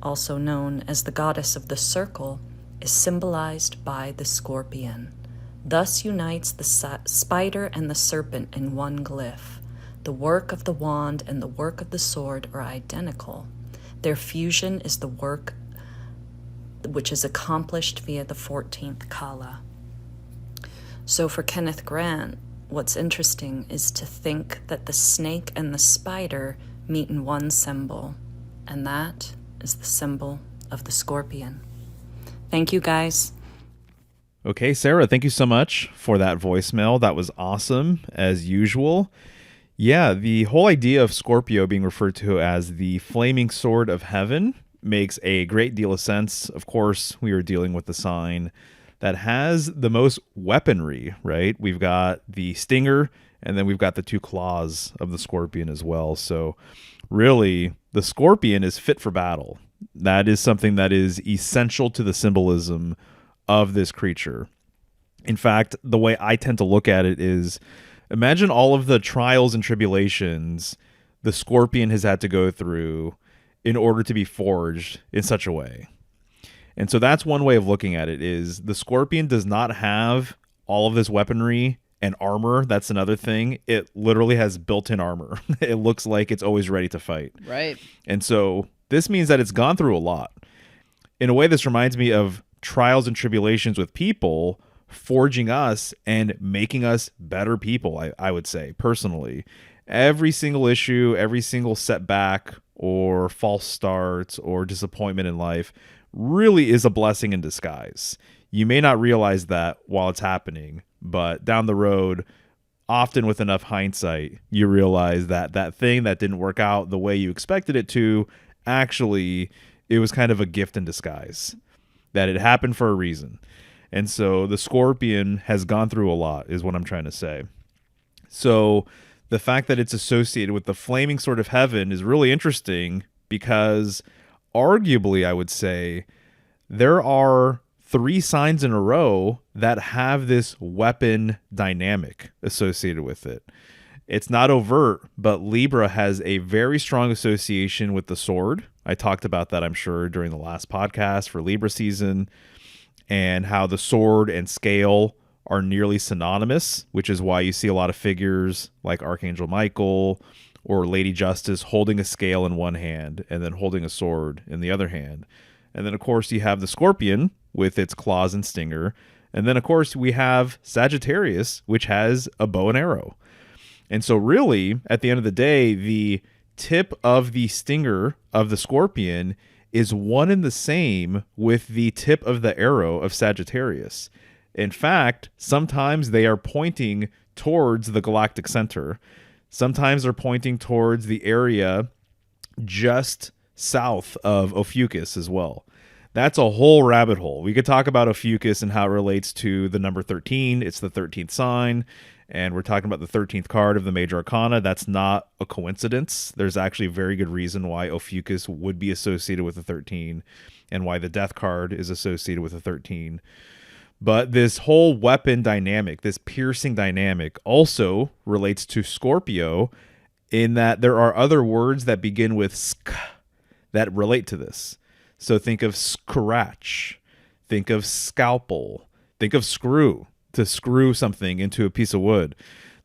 S1: also known as the goddess of the circle, is symbolized by the scorpion. Thus unites the spider and the serpent in one glyph. The work of the wand and the work of the sword are identical. Their fusion is the work which is accomplished via the 14th Kala. So for Kenneth Grant, what's interesting is to think that the snake and the spider meet in one symbol, and that is the symbol of the scorpion. Thank you, guys.
S2: Okay, Sarah, thank you so much for that voicemail. That was awesome, as usual. Yeah, the whole idea of Scorpio being referred to as the flaming sword of heaven makes a great deal of sense. Of course, we are dealing with the sign that has the most weaponry, right? We've got the stinger, and then we've got the two claws of the scorpion as well. So really, the scorpion is fit for battle. That is something that is essential to the symbolism of this creature. In fact, the way I tend to look at it is, imagine all of the trials and tribulations the scorpion has had to go through in order to be forged in such a way. And so that's one way of looking at it, is the scorpion does not have all of this weaponry and armor. That's another thing. It literally has built-in armor. It looks like it's always ready to fight.
S3: Right.
S2: And so this means that it's gone through a lot. In a way, this reminds me of trials and tribulations with people forging us and making us better people, I would say, personally. Every single issue, every single setback or false starts or disappointment in life really is a blessing in disguise. You may not realize that while it's happening, but down the road, often with enough hindsight, you realize that that thing that didn't work out the way you expected it to, actually, it was kind of a gift in disguise, that it happened for a reason. And so the scorpion has gone through a lot, is what I'm trying to say. So the fact that it's associated with the flaming sword of heaven is really interesting, because arguably, I would say, there are 3 signs in a row that have this weapon dynamic associated with it. It's not overt, but Libra has a very strong association with the sword. I talked about that, I'm sure, during the last podcast for Libra season, and how the sword and scale are nearly synonymous, which is why you see a lot of figures like Archangel Michael or Lady Justice holding a scale in one hand and then holding a sword in the other hand. And then, of course, you have the scorpion with its claws and stinger. And then, of course, we have Sagittarius, which has a bow and arrow. And so really, at the end of the day, the tip of the stinger of the scorpion is one and the same with the tip of the arrow of Sagittarius. In fact, sometimes they are pointing towards the galactic center. Sometimes they're pointing towards the area just south of Ophiuchus as well. That's a whole rabbit hole. We could talk about Ophiuchus and how it relates to the number 13. It's the 13th sign, and we're talking about the 13th card of the Major Arcana. That's not a coincidence. There's actually a very good reason why Ophiuchus would be associated with the 13 and why the Death card is associated with the 13. But this whole weapon dynamic, this piercing dynamic, also relates to Scorpio, in that there are other words that begin with sk that relate to this. So think of scratch, think of scalpel, think of screw, to screw something into a piece of wood.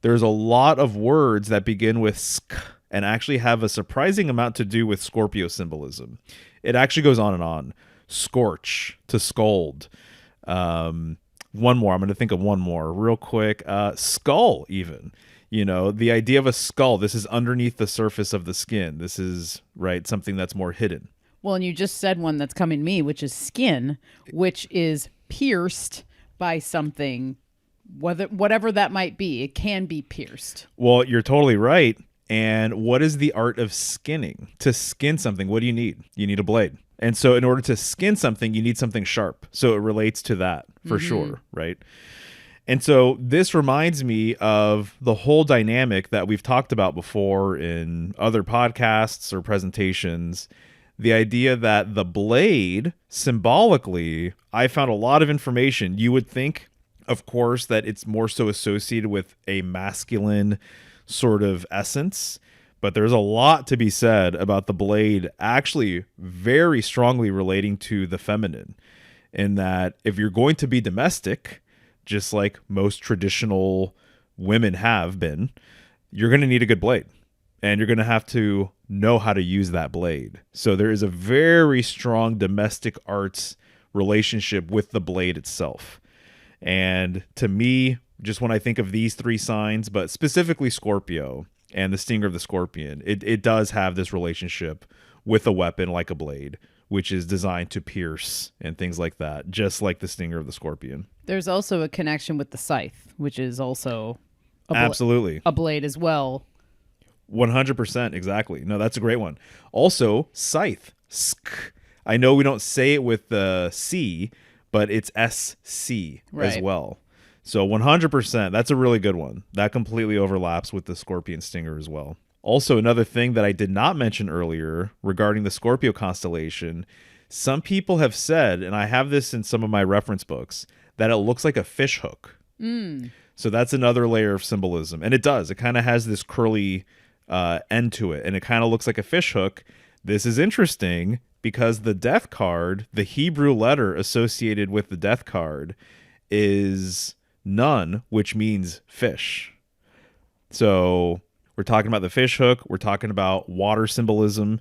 S2: There's a lot of words that begin with sk and actually have a surprising amount to do with Scorpio symbolism. It actually goes on and on. Scorch, to scold. One more. I'm going to think of one more real quick. Skull, even. You know, the idea of a skull. This is underneath the surface of the skin. This is, right, something that's more hidden.
S3: Well, and you just said one that's coming to me, which is skin, which is pierced by something, whatever that might be. It can be pierced.
S2: Well, you're totally right. And what is the art of skinning? To skin something, what do you need? You need a blade. And so in order to skin something, you need something sharp. So it relates to that for sure, right? And so this reminds me of the whole dynamic that we've talked about before in other podcasts or presentations. The idea that the blade, symbolically, I found a lot of information. You would think, of course, that it's more so associated with a masculine sort of essence. But there's a lot to be said about the blade actually very strongly relating to the feminine, in that if you're going to be domestic, just like most traditional women have been, you're going to need a good blade, and you're going to have to know how to use that blade. So there is a very strong domestic arts relationship with the blade itself. And to me, just when I think of these 3 signs, but specifically Scorpio and the stinger of the scorpion, it does have this relationship with a weapon like a blade, which is designed to pierce and things like that, just like the stinger of the scorpion.
S3: There's also a connection with the scythe, which is also
S2: absolutely
S3: a blade as well.
S2: 100%, exactly. No, that's a great one. Also, scythe. Sk. I know we don't say it with the C, but it's SC as well. So 100%, that's a really good one. That completely overlaps with the scorpion stinger as well. Also, another thing that I did not mention earlier regarding the Scorpio constellation, some people have said, and I have this in some of my reference books, that it looks like a fish hook. So that's another layer of symbolism. And it does. It kind of has this curly end to it, and it kind of looks like a fish hook. This is interesting because the death card, the Hebrew letter associated with the death card, is Nun, which means fish. So we're talking about the fish hook. We're talking about water symbolism.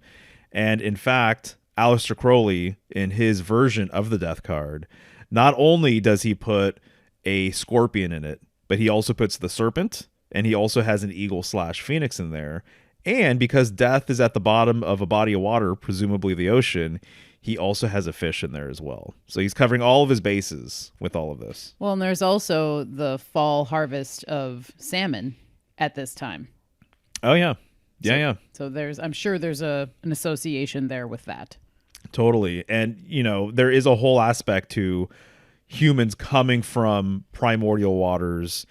S2: And in fact, Aleister Crowley, in his version of the death card, not only does he put a scorpion in it, but he also puts the serpent, and he also has an eagle/phoenix in there. And because death is at the bottom of a body of water, presumably the ocean, he also has a fish in there as well. So he's covering all of his bases with all of this.
S3: Well, and there's also the fall harvest of salmon at this time.
S2: Oh, yeah. Yeah.
S3: So I'm sure there's an association there with that.
S2: Totally. And, there is a whole aspect to humans coming from primordial waters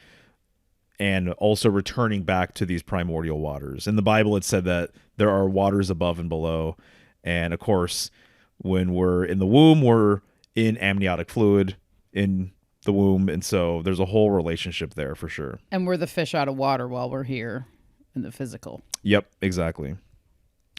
S2: and also returning back to these primordial waters. In the Bible, it said that there are waters above and below. And of course, when we're in the womb, we're in amniotic fluid in the womb. And so there's a whole relationship there for sure.
S3: And we're the fish out of water while we're here in the physical.
S2: Yep, exactly.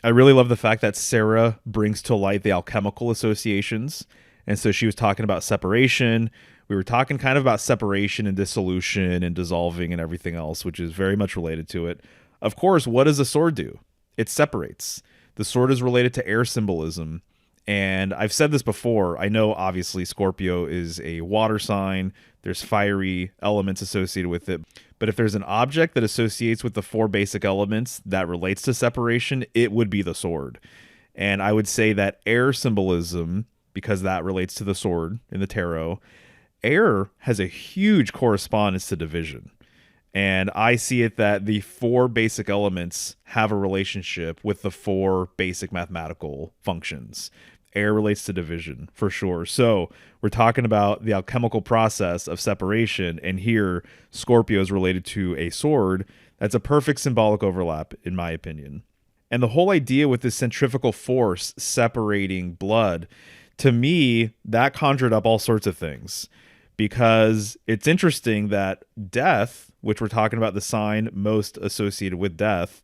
S2: I really love the fact that Sarah brings to light the alchemical associations. And so she was talking about separation. We were talking kind of about separation and dissolution and dissolving and everything else, which is very much related to it. Of course, what does a sword do? It separates. The sword is related to air symbolism. And I've said this before. I know, obviously, Scorpio is a water sign. There's fiery elements associated with it. But if there's an object that associates with the 4 basic elements that relates to separation, it would be the sword. And I would say that air symbolism, because that relates to the sword in the tarot, air has a huge correspondence to division. And I see it that the 4 basic elements have a relationship with the 4 basic mathematical functions. Air relates to division, for sure. So we're talking about the alchemical process of separation, and here Scorpio is related to a sword. That's a perfect symbolic overlap, in my opinion. And the whole idea with this centrifugal force separating blood, to me, that conjured up all sorts of things. Because it's interesting that death, which we're talking about the sign most associated with death,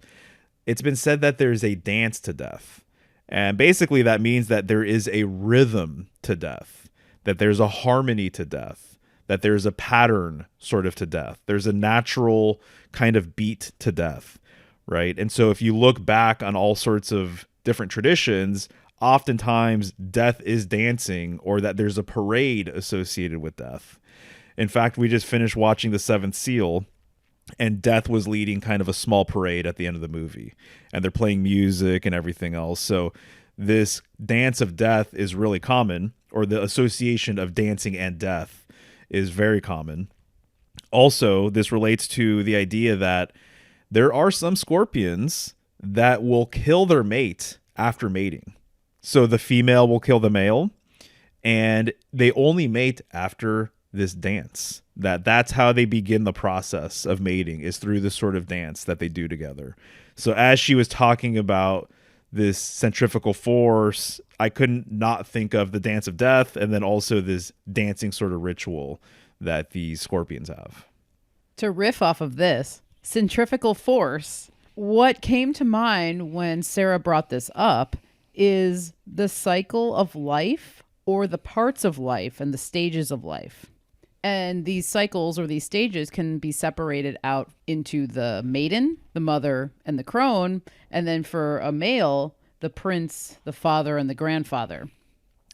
S2: it's been said that there's a dance to death. And basically that means that there is a rhythm to death, that there's a harmony to death, that there's a pattern sort of to death. There's a natural kind of beat to death, right? And so if you look back on all sorts of different traditions, oftentimes death is dancing, or that there's a parade associated with death. In fact, we just finished watching The Seventh Seal, and death was leading kind of a small parade at the end of the movie, and they're playing music and everything else. So this dance of death is really common, or the association of dancing and death is very common. Also, this relates to the idea that there are some scorpions that will kill their mate after mating. So the female will kill the male, and they only mate after this dance. That's how they begin the process of mating, is through this sort of dance that they do together. So as she was talking about this centrifugal force, I couldn't not think of the dance of death, and then also this dancing sort of ritual that these scorpions have.
S3: To riff off of this, centrifugal force, what came to mind when Sarah brought this up is the cycle of life, or the parts of life and the stages of life. And these cycles or these stages can be separated out into the maiden, the mother, and the crone. And then for a male, the prince, the father, and the grandfather.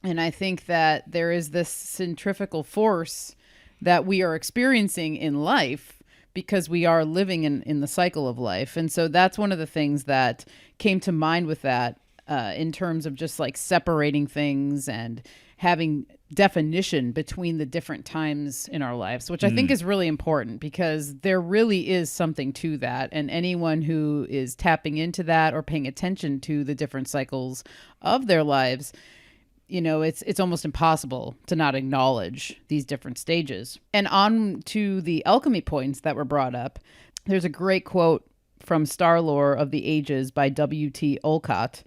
S3: And I think that there is this centrifugal force that we are experiencing in life because we are living in the cycle of life. And so that's one of the things that came to mind with that in terms of just like separating things and having definition between the different times in our lives, which I think is really important, because there really is something to that. And anyone who is tapping into that or paying attention to the different cycles of their lives, it's almost impossible to not acknowledge these different stages. And on to the alchemy points that were brought up, there's a great quote from Star Lore of the Ages by W.T. Olcott.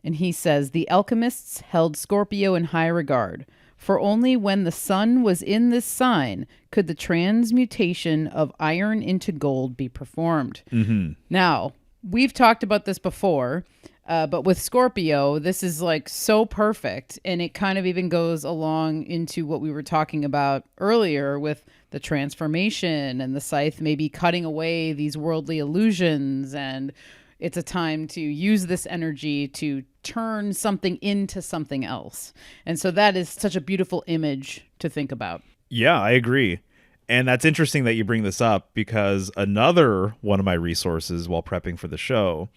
S3: And he says, "The alchemists held Scorpio in high regard, for only when the sun was in this sign could the transmutation of iron into gold be performed."
S2: Mm-hmm.
S3: Now, we've talked about this before, but with Scorpio, this is like so perfect. And it kind of even goes along into what we were talking about earlier with the transformation and the scythe maybe cutting away these worldly illusions. And it's a time to use this energy to turn something into something else. And so that is such a beautiful image to think about.
S2: Yeah, I agree. And that's interesting that you bring this up because another one of my resources while prepping for the show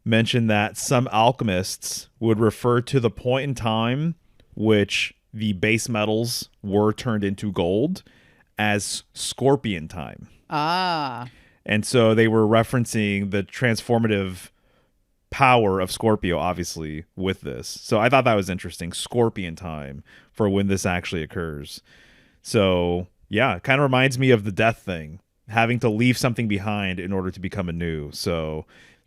S2: mentioned that some alchemists would refer to the point in time which the base metals were turned into gold as scorpion time.
S3: Ah.
S2: And so they were referencing the transformative power of Scorpio, obviously, with this. So I thought that was interesting. Scorpion time for when this actually occurs. So yeah, it kind of reminds me of the death thing, having to leave something behind in order to become anew. So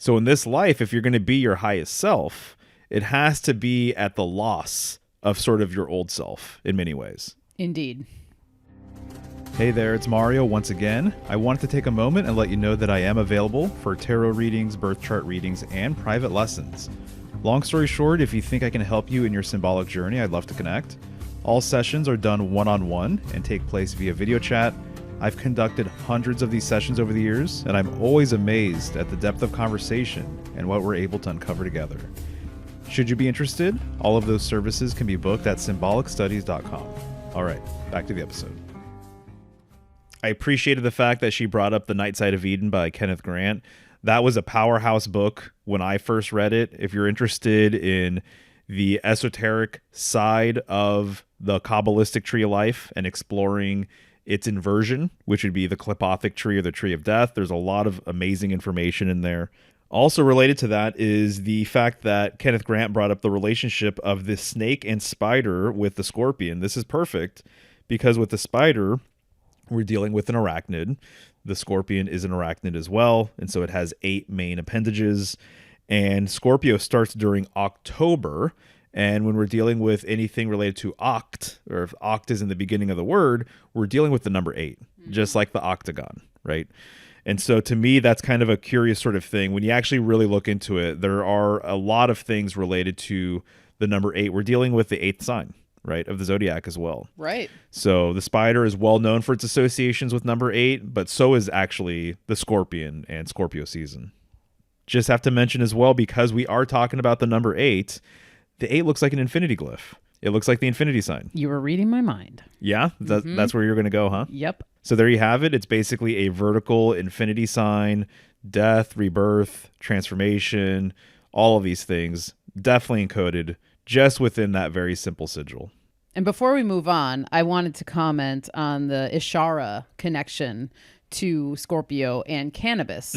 S2: in this life, if you're going to be your highest self, it has to be at the loss of sort of your old self in many ways.
S3: Indeed.
S2: Hey there, it's Mario once again. I wanted to take a moment and let you know that I am available for tarot readings, birth chart readings, and private lessons. Long story short, if you think I can help you in your symbolic journey, I'd love to connect. All sessions are done one-on-one and take place via video chat. I've conducted hundreds of these sessions over the years, and I'm always amazed at the depth of conversation and what we're able to uncover together. Should you be interested, all of those services can be booked at symbolicstudies.com. All right, back to the episode. I appreciated the fact that she brought up The Night Side of Eden by Kenneth Grant. That was a powerhouse book when I first read it. If you're interested in the esoteric side of the Kabbalistic tree of life and exploring its inversion, which would be the Klipothic tree or the tree of death, there's a lot of amazing information in there. Also related to that is the fact that Kenneth Grant brought up the relationship of the snake and spider with the scorpion. This is perfect because with the spider, we're dealing with an arachnid. The scorpion is an arachnid as well, and so it has 8 main appendages. And Scorpio starts during October, and when we're dealing with anything related to oct, or if oct is in the beginning of the word, we're dealing with the number 8, just like the octagon, right? And so to me, that's kind of a curious sort of thing. When you actually really look into it, there are a lot of things related to the number 8. We're dealing with the 8th sign, right, of the zodiac as well.
S3: Right.
S2: So the spider is well known for its associations with number 8, but so is actually the scorpion and Scorpio season. Just have to mention as well, because we are talking about the number 8, the 8 looks like an infinity glyph. It looks like the infinity sign.
S3: You were reading my mind.
S2: Yeah? That's where you're going to go, huh?
S3: Yep.
S2: So there you have it. It's basically a vertical infinity sign, death, rebirth, transformation, all of these things definitely encoded just within that very simple sigil.
S3: And before we move on, I wanted to comment on the Ishara connection to Scorpio and cannabis.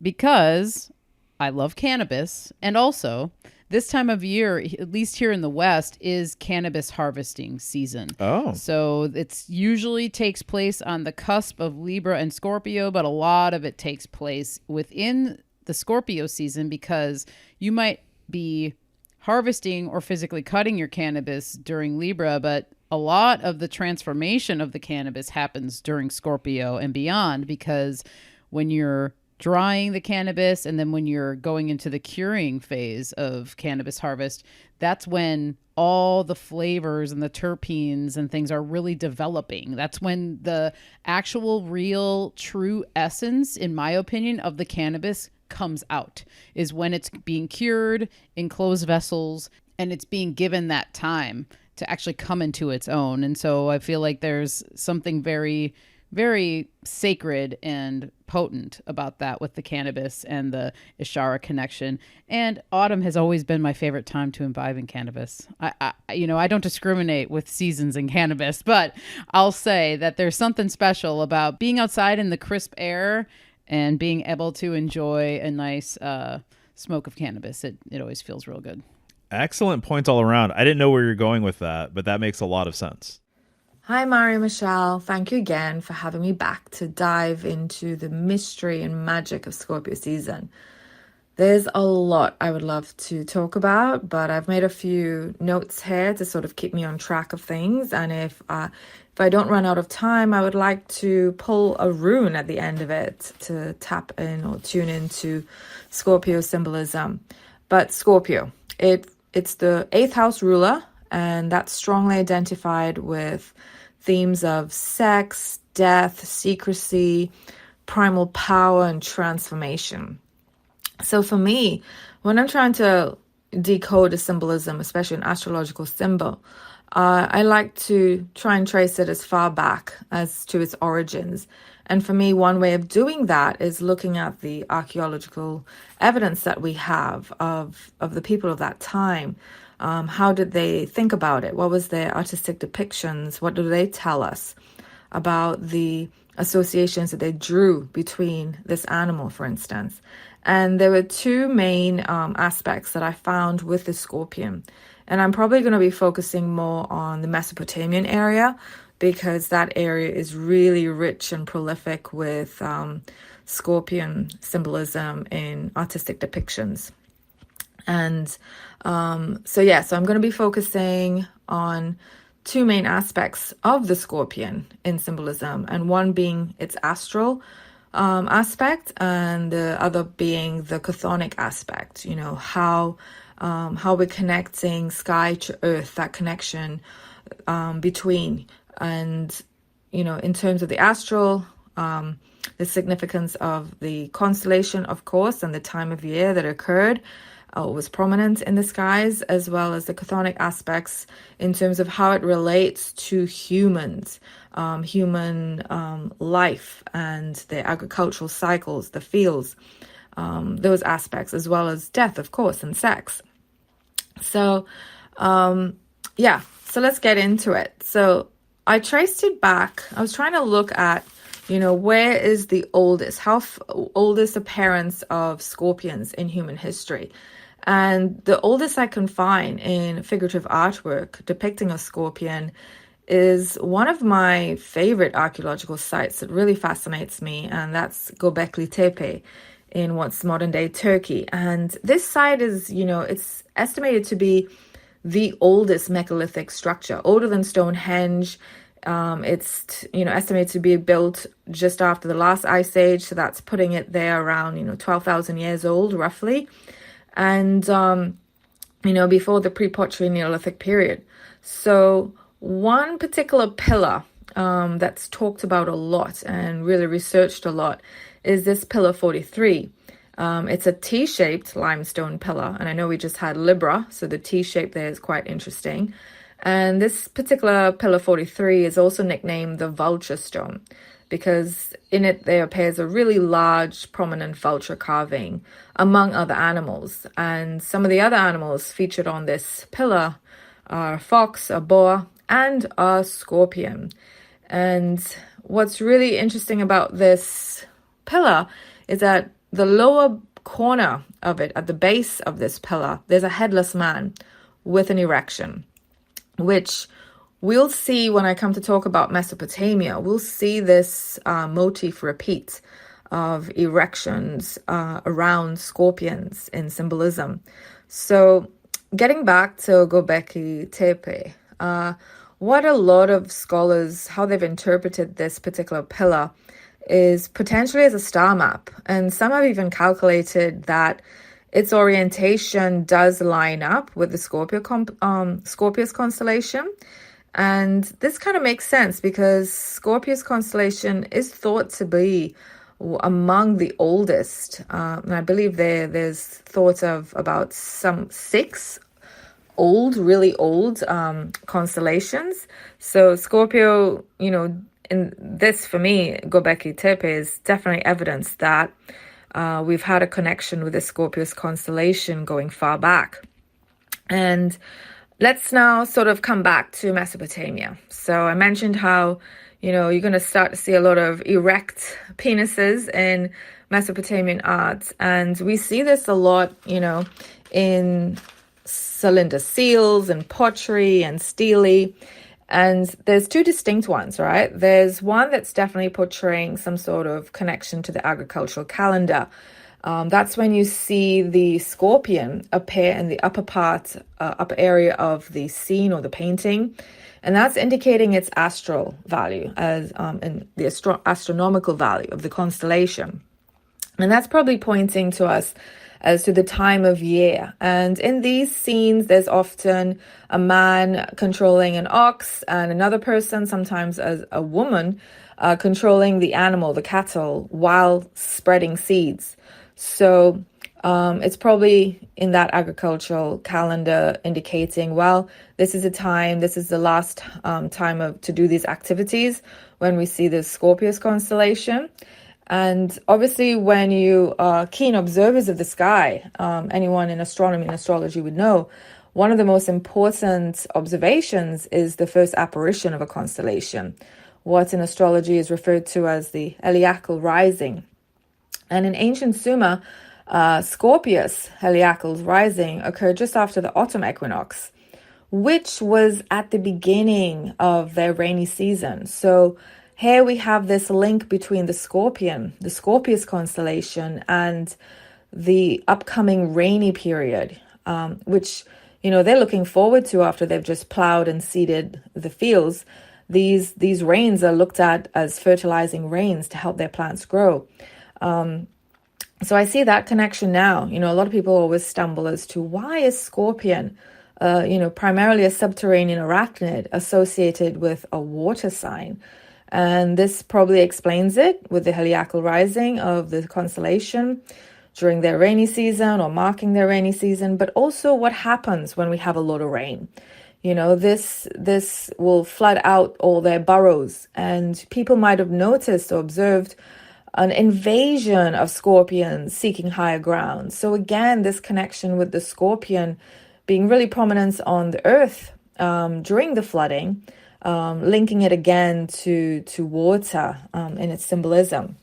S3: Because I love cannabis, and also this time of year, at least here in the West, is cannabis harvesting season.
S2: Oh.
S3: So it's usually takes place on the cusp of Libra and Scorpio, but a lot of it takes place within the Scorpio season because you might be harvesting or physically cutting your cannabis during Libra, but a lot of the transformation of the cannabis happens during Scorpio and beyond, because when you're drying the cannabis and then when you're going into the curing phase of cannabis harvest, that's when all the flavors and the terpenes and things are really developing. That's when the actual real true essence, in my opinion, of the cannabis comes out, is when it's being cured in closed vessels and it's being given that time to actually come into its own. And so I feel like there's something very, very sacred and potent about that with the cannabis and the Ishara connection. And autumn has always been my favorite time to imbibe in cannabis. I don't discriminate with seasons in cannabis, but I'll say that there's something special about being outside in the crisp air and being able to enjoy a nice smoke of cannabis. It always feels real good.
S2: Excellent points all around. I didn't know where you're going with that, but that makes a lot of sense.
S5: Hi, Mario, Michelle. Thank you again for having me back to dive into the mystery and magic of Scorpio season. There's a lot I would love to talk about, but I've made a few notes here to sort of keep me on track of things. And if I don't run out of time, I would like to pull a rune at the end of it to tap in or tune into Scorpio symbolism. But Scorpio, it's the 8th house ruler, and that's strongly identified with themes of sex, death, secrecy, primal power, and transformation. So for me, when I'm trying to decode a symbolism, especially an astrological symbol, I like to try and trace it as far back as to its origins. And for me, one way of doing that is looking at the archaeological evidence that we have of the people of that time. How did they think about it? What was their artistic depictions? What do they tell us about the associations that they drew between this animal, for instance? And there were two main aspects that I found with the scorpion. And I'm probably going to be focusing more on the Mesopotamian area because that area is really rich and prolific with scorpion symbolism in artistic depictions. And so I'm going to be focusing on two main aspects of the scorpion in symbolism, and one being its astral aspect, and the other being the chthonic aspect. How we're connecting sky to earth, that connection between, and in terms of the astral, the significance of the constellation, of course, and the time of year that occurred was prominent in the skies, as well as the chthonic aspects in terms of how it relates to humans, human life and the agricultural cycles, the fields, those aspects, as well as death, of course, and sex. So, so let's get into it. So I traced it back. I was trying to look at, where is the oldest, oldest appearance of scorpions in human history. And the oldest I can find in figurative artwork depicting a scorpion is one of my favorite archaeological sites that really fascinates me, and that's Göbekli Tepe in what's modern day Turkey. And this site is, it's estimated to be the oldest megalithic structure, older than Stonehenge. It's, estimated to be built just after the last ice age. So that's putting it there around, 12,000 years old, roughly. And, before the pre-pottery Neolithic period. So one particular pillar that's talked about a lot and really researched a lot is this pillar 43. It's a T-shaped limestone pillar. And I know we just had Libra, so the T-shape there is quite interesting. And this particular pillar 43 is also nicknamed the vulture stone because in it there appears a really large, prominent vulture carving among other animals. And some of the other animals featured on this pillar are a fox, a boar, and a scorpion. And what's really interesting about this pillar is that the lower corner of it, at the base of this pillar, there's a headless man with an erection, which we'll see when I come to talk about Mesopotamia. We'll see this motif repeat of erections around scorpions in symbolism. So getting back to Göbekli Tepe, what a lot of scholars, how they've interpreted this particular pillar is potentially as a star map. And some have even calculated that its orientation does line up with the Scorpius constellation. And this kind of makes sense because Scorpius constellation is thought to be among the oldest. And I believe there's thought of about some 6 really old constellations. So Scorpio, in this, for me, Göbekli Tepe is definitely evidence that we've had a connection with the Scorpius constellation going far back. And let's now sort of come back to Mesopotamia. So I mentioned how, you're going to start to see a lot of erect penises in Mesopotamian art. And we see this a lot, in cylinder seals and pottery and stele. And there's 2 distinct ones, right? There's one that's definitely portraying some sort of connection to the agricultural calendar. That's when you see the scorpion appear in the upper area of the scene or the painting. And that's indicating its astral value as in the astronomical value of the constellation. And that's probably pointing to us as to the time of year. And in these scenes, there's often a man controlling an ox and another person, sometimes as a woman, controlling the animal, the cattle, while spreading seeds. So it's probably in that agricultural calendar indicating, well, this is the last time to do these activities when we see the Scorpius constellation. And obviously, when you are keen observers of the sky, anyone in astronomy and astrology would know, one of the most important observations is the first apparition of a constellation, what in astrology is referred to as the heliacal rising. And in ancient Sumer, Scorpius heliacal rising occurred just after the autumn equinox, which was at the beginning of their rainy season. So here we have this link between the Scorpius constellation, and the upcoming rainy period, which, they're looking forward to after they've just plowed and seeded the fields. These rains are looked at as fertilizing rains to help their plants grow. So I see that connection now. A lot of people always stumble as to why is Scorpion, primarily a subterranean arachnid associated with a water sign. And this probably explains it with the heliacal rising of the constellation during their rainy season or marking their rainy season, but also what happens when we have a lot of rain. This will flood out all their burrows, and people might have noticed or observed an invasion of scorpions seeking higher ground. So again, this connection with the scorpion being really prominent on the earth during the flooding, linking it again to water in its symbolism.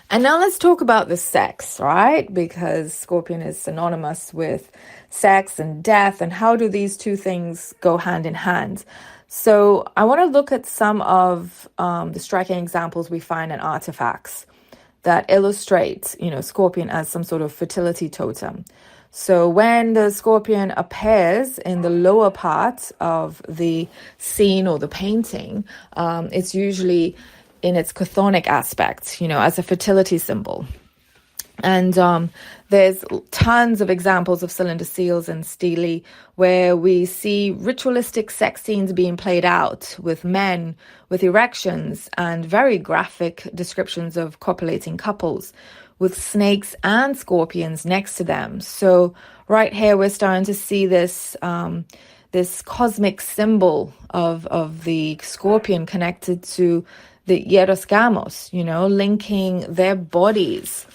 S5: And now let's talk about the sex, right? Because Scorpion is synonymous with sex and death, and how do these two things go hand in hand? So I want to look at some of the striking examples we find in artifacts that illustrate, Scorpion as some sort of fertility totem. So when the scorpion appears in the lower part of the scene or the painting, it's usually in its chthonic aspect, as a fertility symbol. And there's tons of examples of cylinder seals and stele where we see ritualistic sex scenes being played out with men with erections, and very graphic descriptions of copulating couples with snakes and scorpions next to them. So right here, we're starting to see this cosmic symbol of the scorpion connected to the hierosgamos, linking their bodies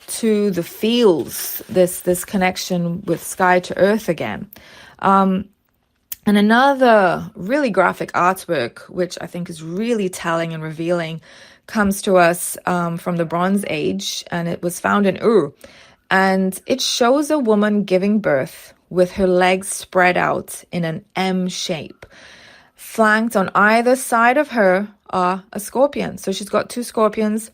S5: to the fields, this connection with sky to earth again. And another really graphic artwork, which I think is really telling and revealing, comes to us from the Bronze Age, and it was found in Ur. And it shows a woman giving birth with her legs spread out in an M shape. Flanked on either side of her are a scorpion. So she's got two scorpions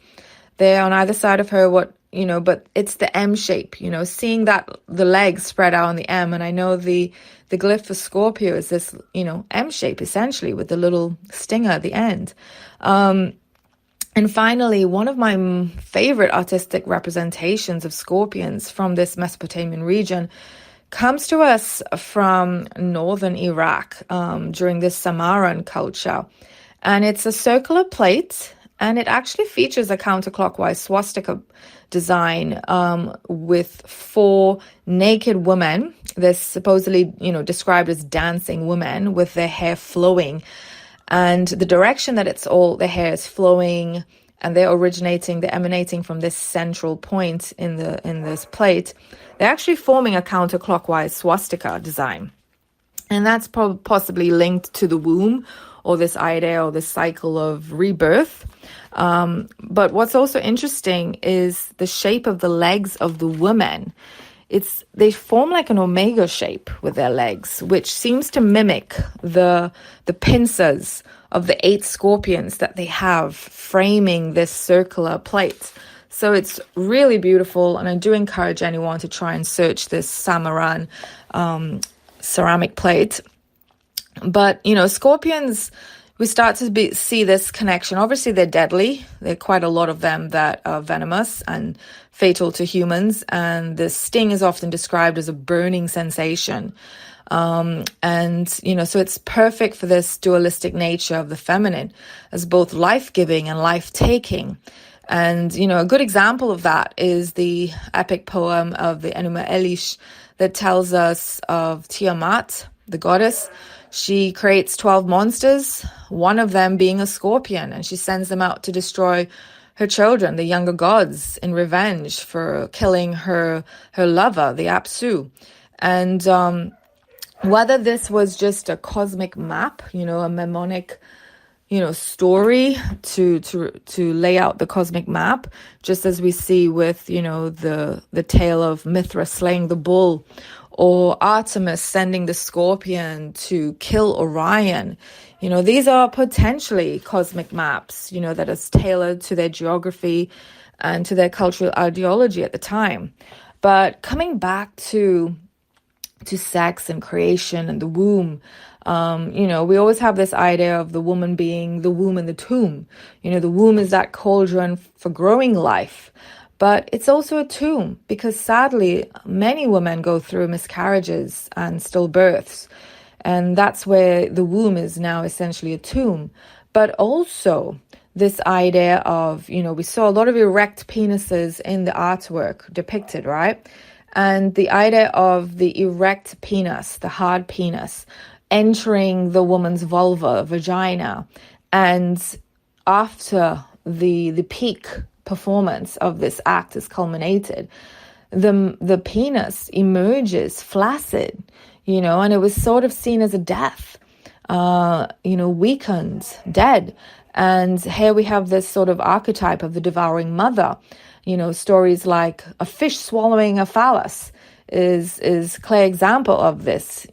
S5: there on either side of her, but it's the M shape, seeing that the legs spread out on the M. And I know the glyph for Scorpio is this, M shape essentially with the little stinger at the end. And finally, one of my favorite artistic representations of scorpions from this Mesopotamian region comes to us from northern Iraq during this Samarran culture. And it's a circular plate, and it actually features a counterclockwise swastika design with 4 naked women. They're supposedly, described as dancing women with their hair flowing. And the direction that their hair is flowing, and they're emanating from this central point in this plate, they're actually forming a counterclockwise swastika design. And that's possibly linked to the womb, or this idea, or this cycle of rebirth. But what's also interesting is the shape of the legs of the women. They form like an omega shape with their legs, which seems to mimic the pincers of the 8 scorpions that they have framing this circular plate. So it's really beautiful, and I do encourage anyone to try and search this Samaran ceramic plate. But, scorpions, we start to see this connection. Obviously, they're deadly. There are quite a lot of them that are venomous and fatal to humans. And the sting is often described as a burning sensation. So it's perfect for this dualistic nature of the feminine as both life-giving and life-taking. And, a good example of that is the epic poem of the Enuma Elish that tells us of Tiamat, the goddess. She creates 12 monsters, one of them being a scorpion, and she sends them out to destroy her children, the younger gods, in revenge for killing her lover, the Apsu. And whether this was just a cosmic map, a mnemonic, story to lay out the cosmic map, just as we see with, the tale of Mithra slaying the bull, or Artemis sending the scorpion to kill Orion. These are potentially cosmic maps, that is tailored to their geography and to their cultural ideology at the time. But coming back to sex and creation and the womb, we always have this idea of the woman being the womb and the tomb. The womb is that cauldron for growing life. But it's also a tomb because sadly, many women go through miscarriages and stillbirths. And that's where the womb is now essentially a tomb. But also this idea of, we saw a lot of erect penises in the artwork depicted, right? And the idea of the erect penis, the hard penis, entering the woman's vulva, vagina. And after the peak performance of this act is culminated, the penis emerges flaccid, and it was sort of seen as a death, weakened, dead. And here we have this sort of archetype of the devouring mother. Stories like a fish swallowing a phallus is clear example of this,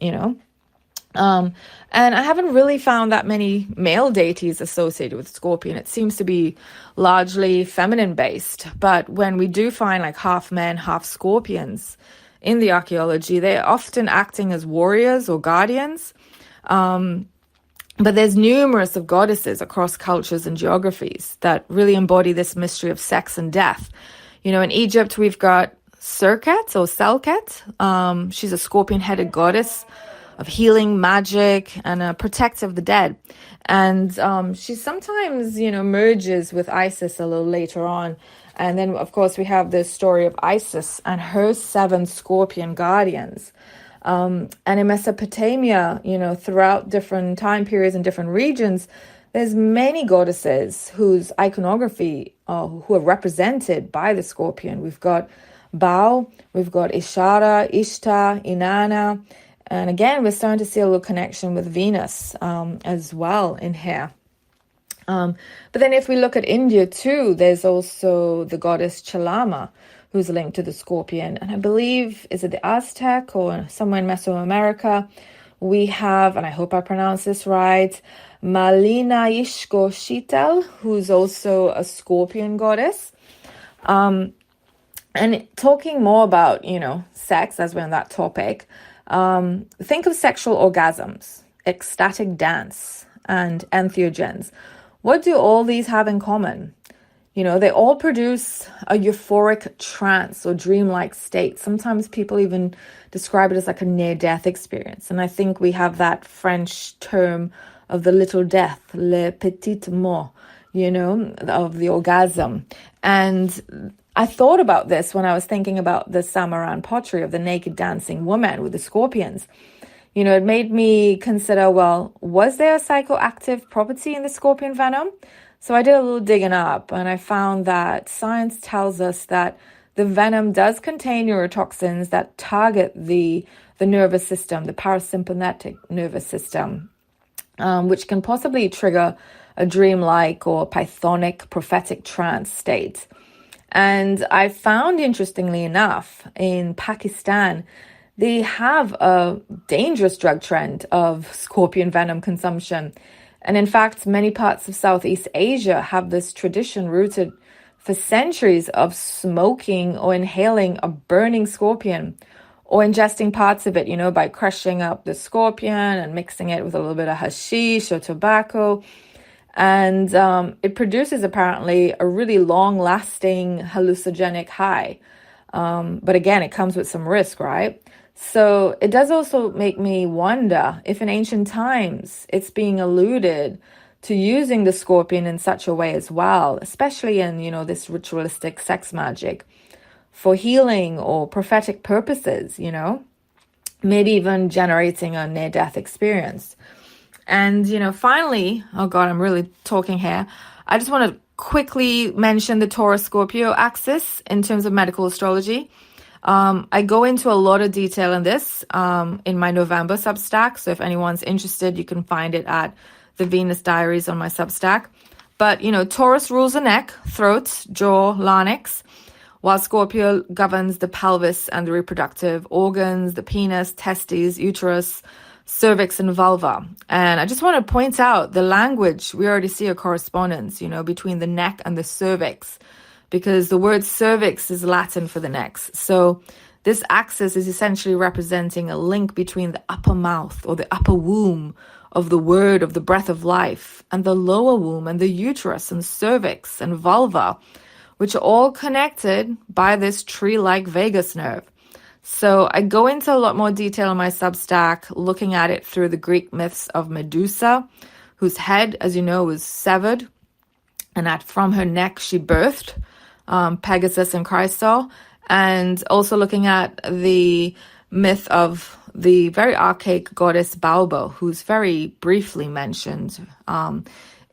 S5: And I haven't really found that many male deities associated with Scorpion. It seems to be largely feminine based. But when we do find like half men, half scorpions in the archaeology, they're often acting as warriors or guardians. But there's numerous of goddesses across cultures and geographies that really embody this mystery of sex and death. In Egypt, we've got Serket or Selket. She's a scorpion-headed goddess of healing, magic, and a protector of the dead. And she sometimes, merges with Isis a little later on. And then, of course, we have the story of Isis and her 7 scorpion guardians. And in Mesopotamia, throughout different time periods and different regions, there's many goddesses whose iconography, who are represented by the scorpion. We've got Bao, we've got Ishara, Ishtar, Inanna. And again, we're starting to see a little connection with Venus as well in here. But then if we look at India too, there's also the goddess Chalama, who's linked to the scorpion. And I believe, is it the Aztec or somewhere in Mesoamerica? We have, and I hope I pronounce this right, Malinaishko who's also a scorpion goddess. And talking more about, sex, as we're on that topic, think of sexual orgasms, ecstatic dance, and entheogens. What do all these have in common? They all produce a euphoric trance or dreamlike state. Sometimes people even describe it as like a near-death experience. And I think we have that French term of the little death, le petit mort, of the orgasm. And I thought about this when I was thinking about the Samaran pottery of the naked dancing woman with the scorpions. It made me consider, well, was there a psychoactive property in the scorpion venom? So I did a little digging up, and I found that science tells us that the venom does contain neurotoxins that target the nervous system, the parasympathetic nervous system, which can possibly trigger a dreamlike or pythonic prophetic trance state. And I found, interestingly enough, in Pakistan, they have a dangerous drug trend of scorpion venom consumption. And in fact, many parts of Southeast Asia have this tradition rooted for centuries of smoking or inhaling a burning scorpion or ingesting parts of it, by crushing up the scorpion and mixing it with a little bit of hashish or tobacco. And it produces apparently a really long-lasting hallucinogenic high. But again, it comes with some risk, right? So it does also make me wonder if in ancient times it's being alluded to using the scorpion in such a way as well, especially in, this ritualistic sex magic for healing or prophetic purposes, maybe even generating a near-death experience. And, finally, oh God, I'm really talking here. I just want to quickly mention the Taurus-Scorpio axis in terms of medical astrology. I go into a lot of detail in this in my November Substack. So if anyone's interested, you can find it at the Venus Diaries on my Substack. But, Taurus rules the neck, throat, jaw, larynx, while Scorpio governs the pelvis and the reproductive organs, the penis, testes, uterus, cervix, and vulva. And I just want to point out the language. We already see a correspondence, between the neck and the cervix, because the word cervix is Latin for the neck. So this axis is essentially representing a link between the upper mouth or the upper womb of the word of the breath of life and the lower womb and the uterus and cervix and vulva, which are all connected by this tree-like vagus nerve. So I go into a lot more detail in my Substack, looking at it through the Greek myths of Medusa, whose head, as you know, was severed, and from her neck she birthed Pegasus and Chrysaor, and also looking at the myth of the very archaic goddess Baubo, who's very briefly mentioned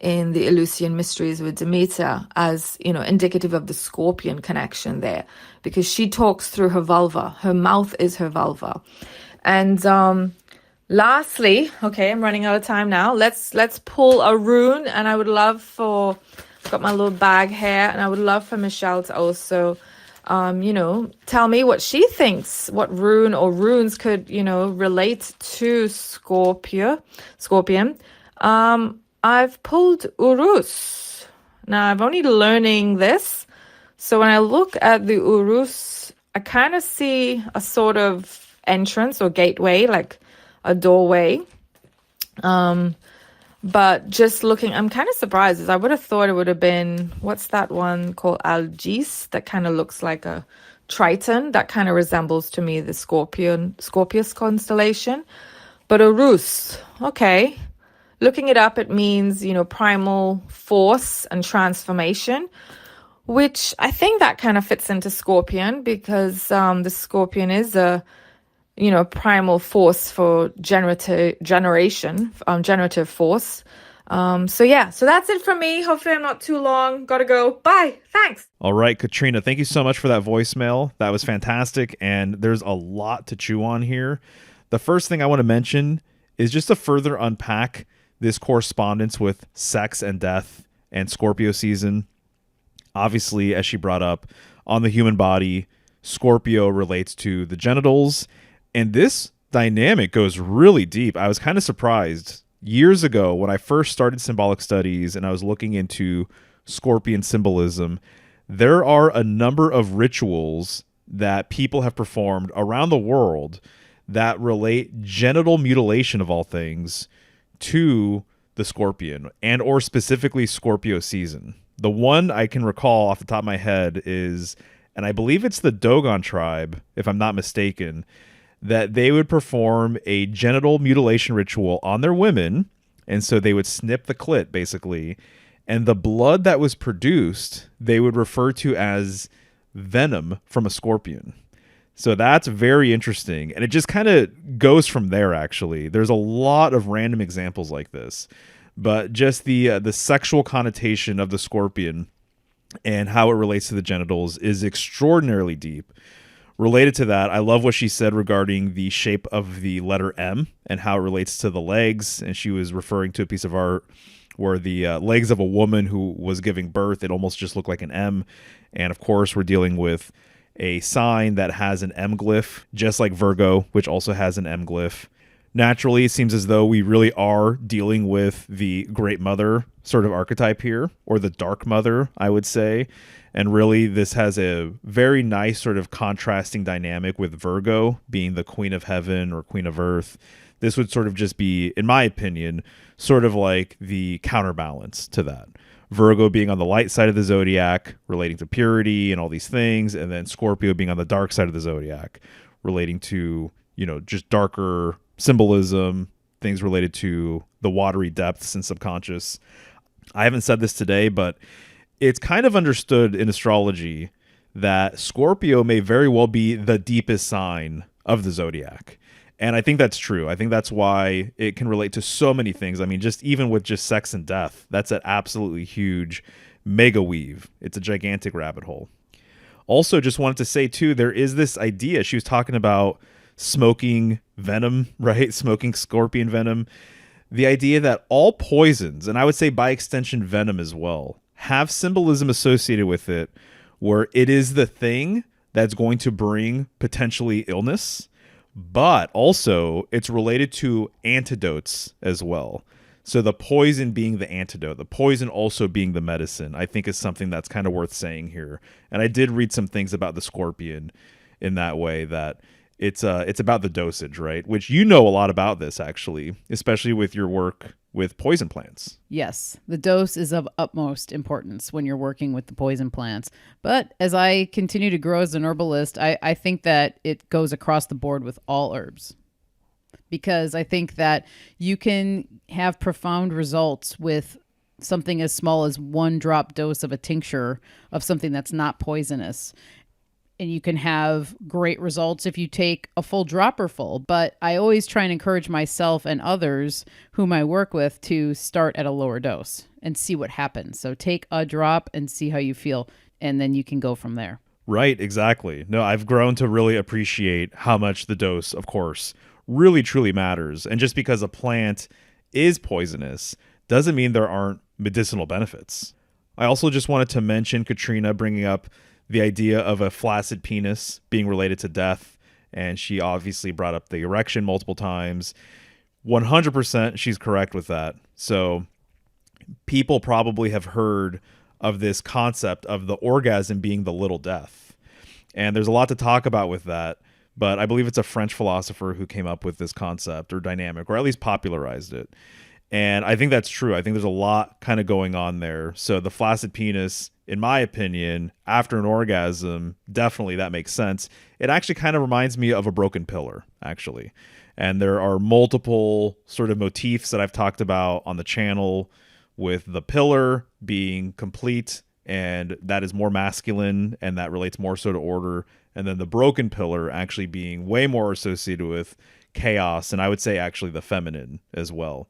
S5: in the Eleusinian mysteries with Demeter as, indicative of the scorpion connection there, because she talks through her vulva. Her mouth is her vulva. And lastly, okay, I'm running out of time now. Let's pull a rune, and I would love for, I've got my little bag here, and I would love for Michelle to also, tell me what she thinks, what rune or runes could, relate to Scorpion. I've pulled Urus. Now, I'm only learning this. So when I look at the Urus, I kind of see a sort of entrance or gateway, like a doorway. But just looking, I'm kind of surprised, as I would have thought it would have been, what's that one called? Algis, that kind of looks like a Triton. That kind of resembles to me the Scorpius constellation. But Urus, okay. Looking it up, it means, primal force and transformation, which I think that kind of fits into Scorpion, because the Scorpion is a, primal force for generative force. So that's it from me. Hopefully I'm not too long. Gotta go. Bye. Thanks.
S2: All right, Katriena, thank you so much for that voicemail. That was fantastic, and there's a lot to chew on here. The first thing I want to mention is just to further unpack this correspondence with sex and death and Scorpio season. Obviously, as she brought up, on the human body, Scorpio relates to the genitals, and this dynamic goes really deep. I was kind of surprised. Years ago, when I first started symbolic studies and I was looking into Scorpion symbolism, there are a number of rituals that people have performed around the world that relate genital mutilation, of all things, to the Scorpion, and or specifically Scorpio season. The one I can recall off the top of my head is, and I believe it's the Dogon tribe, if I'm not mistaken, that they would perform a genital mutilation ritual on their women, and so they would snip the clit, basically, and the blood that was produced, they would refer to as venom from a scorpion. So that's very interesting. And it just kind of goes from there, actually. There's a lot of random examples like this. But just the sexual connotation of the scorpion and how it relates to the genitals is extraordinarily deep. Related to that, I love what she said regarding the shape of the letter M and how it relates to the legs. And she was referring to a piece of art where the legs of a woman who was giving birth, it almost just looked like an M. And of course, we're dealing with a sign that has an M glyph, just like Virgo, which also has an M glyph. Naturally, it seems as though we really are dealing with the Great Mother sort of archetype here, or the Dark Mother, I would say. And really, this has a very nice sort of contrasting dynamic with Virgo being the Queen of Heaven or Queen of Earth. This would sort of just be, in my opinion, sort of like the counterbalance to that. Virgo being on the light side of the zodiac, relating to purity and all these things, and then Scorpio being on the dark side of the zodiac, relating to, just darker symbolism, things related to the watery depths and subconscious. I haven't said this today, but it's kind of understood in astrology that Scorpio may very well be the deepest sign of the zodiac. And I think that's true. I think that's why it can relate to so many things. I mean, just even with just sex and death, that's an absolutely huge mega weave. It's a gigantic rabbit hole. Also, just wanted to say, too, there is this idea. She was talking about smoking venom, right? Smoking scorpion venom. The idea that all poisons, and I would say by extension venom as well, have symbolism associated with it where it is the thing that's going to bring potentially illness, but also it's related to antidotes as well. So the poison being the antidote, the poison also being the medicine, I think is something that's kind of worth saying here. And I did read some things about the scorpion in that way, that it's about the dosage, right? Which you know a lot about this, actually, especially with your work with poison plants.
S3: Yes, the dose is of utmost importance when you're working with the poison plants. But as I continue to grow as an herbalist, I think that it goes across the board with all herbs. Because I think that you can have profound results with something as small as 1 drop dose of a tincture of something that's not poisonous. And you can have great results if you take a full dropper full. But I always try and encourage myself and others whom I work with to start at a lower dose and see what happens. So take a drop and see how you feel, and then you can go from there.
S2: Right, exactly. No, I've grown to really appreciate how much the dose, of course, really truly matters. And just because a plant is poisonous doesn't mean there aren't medicinal benefits. I also just wanted to mention Katriena bringing up the idea of a flaccid penis being related to death, and she obviously brought up the erection multiple times. 100% she's correct with that. So people probably have heard of this concept of the orgasm being the little death. And there's a lot to talk about with that, but I believe it's a French philosopher who came up with this concept or dynamic, or at least popularized it. And I think that's true. I think there's a lot kind of going on there. So the flaccid penis, in my opinion, after an orgasm, definitely that makes sense. It actually kind of reminds me of a broken pillar, actually. And there are multiple sort of motifs that I've talked about on the channel, with the pillar being complete, and that is more masculine, and that relates more so to order. And then the broken pillar actually being way more associated with chaos, and I would say actually the feminine as well.